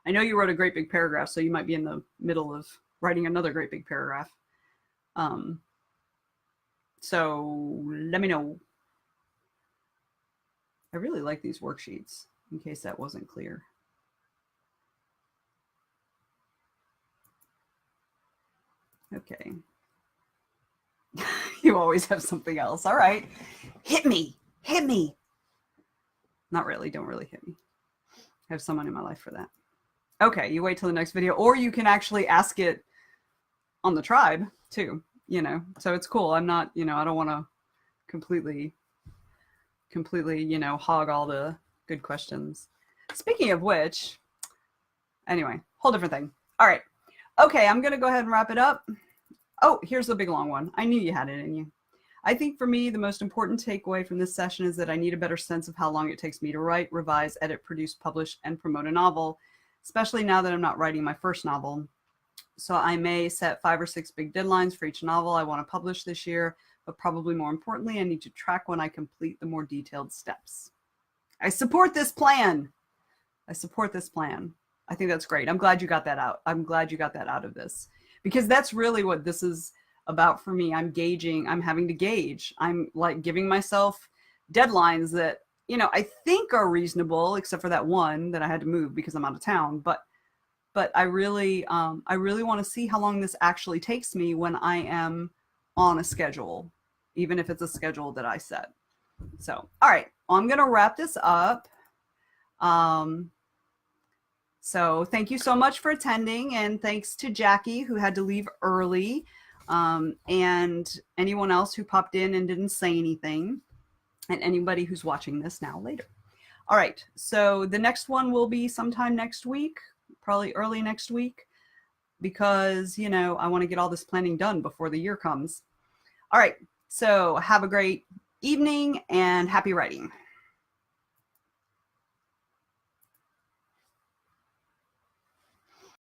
I know you wrote a great big paragraph, so you might be in the middle of writing another great big paragraph. So let me know. I really like these worksheets, in case that wasn't clear. Okay. You always have something else. All right. Hit me. Not really. Don't really hit me. I have someone in my life for that. Okay. You wait till the next video, or you can actually ask it on the tribe too, you know, so it's cool. I'm not, you know, I don't want to completely, you know, hog all the good questions. Speaking of which, anyway, whole different thing. All right. Okay. I'm going to go ahead and wrap it up. Oh, here's the big long one. I knew you had it in you. I think for me, the most important takeaway from this session is that I need a better sense of how long it takes me to write, revise, edit, produce, publish, and promote a novel, especially now that I'm not writing my first novel. So I may set 5 or 6 big deadlines for each novel I want to publish this year, but probably more importantly, I need to track when I complete the more detailed steps. I support this plan. I think that's great. I'm glad you got that out. I'm glad you got that out of this, because that's really what this is about for me. I'm having to gauge. I'm like giving myself deadlines that, you know, I think are reasonable, except for that one that I had to move because I'm out of town. But I really want to see how long this actually takes me when I am on a schedule, even if it's a schedule that I set. So, all right, well, I'm going to wrap this up. So thank you so much for attending, and thanks to Jackie, who had to leave early, and anyone else who popped in and didn't say anything, and anybody who's watching this now later. All right, so the next one will be sometime next week, probably early next week, because, you know, I want to get all this planning done before the year comes. All right, so have a great evening and happy writing.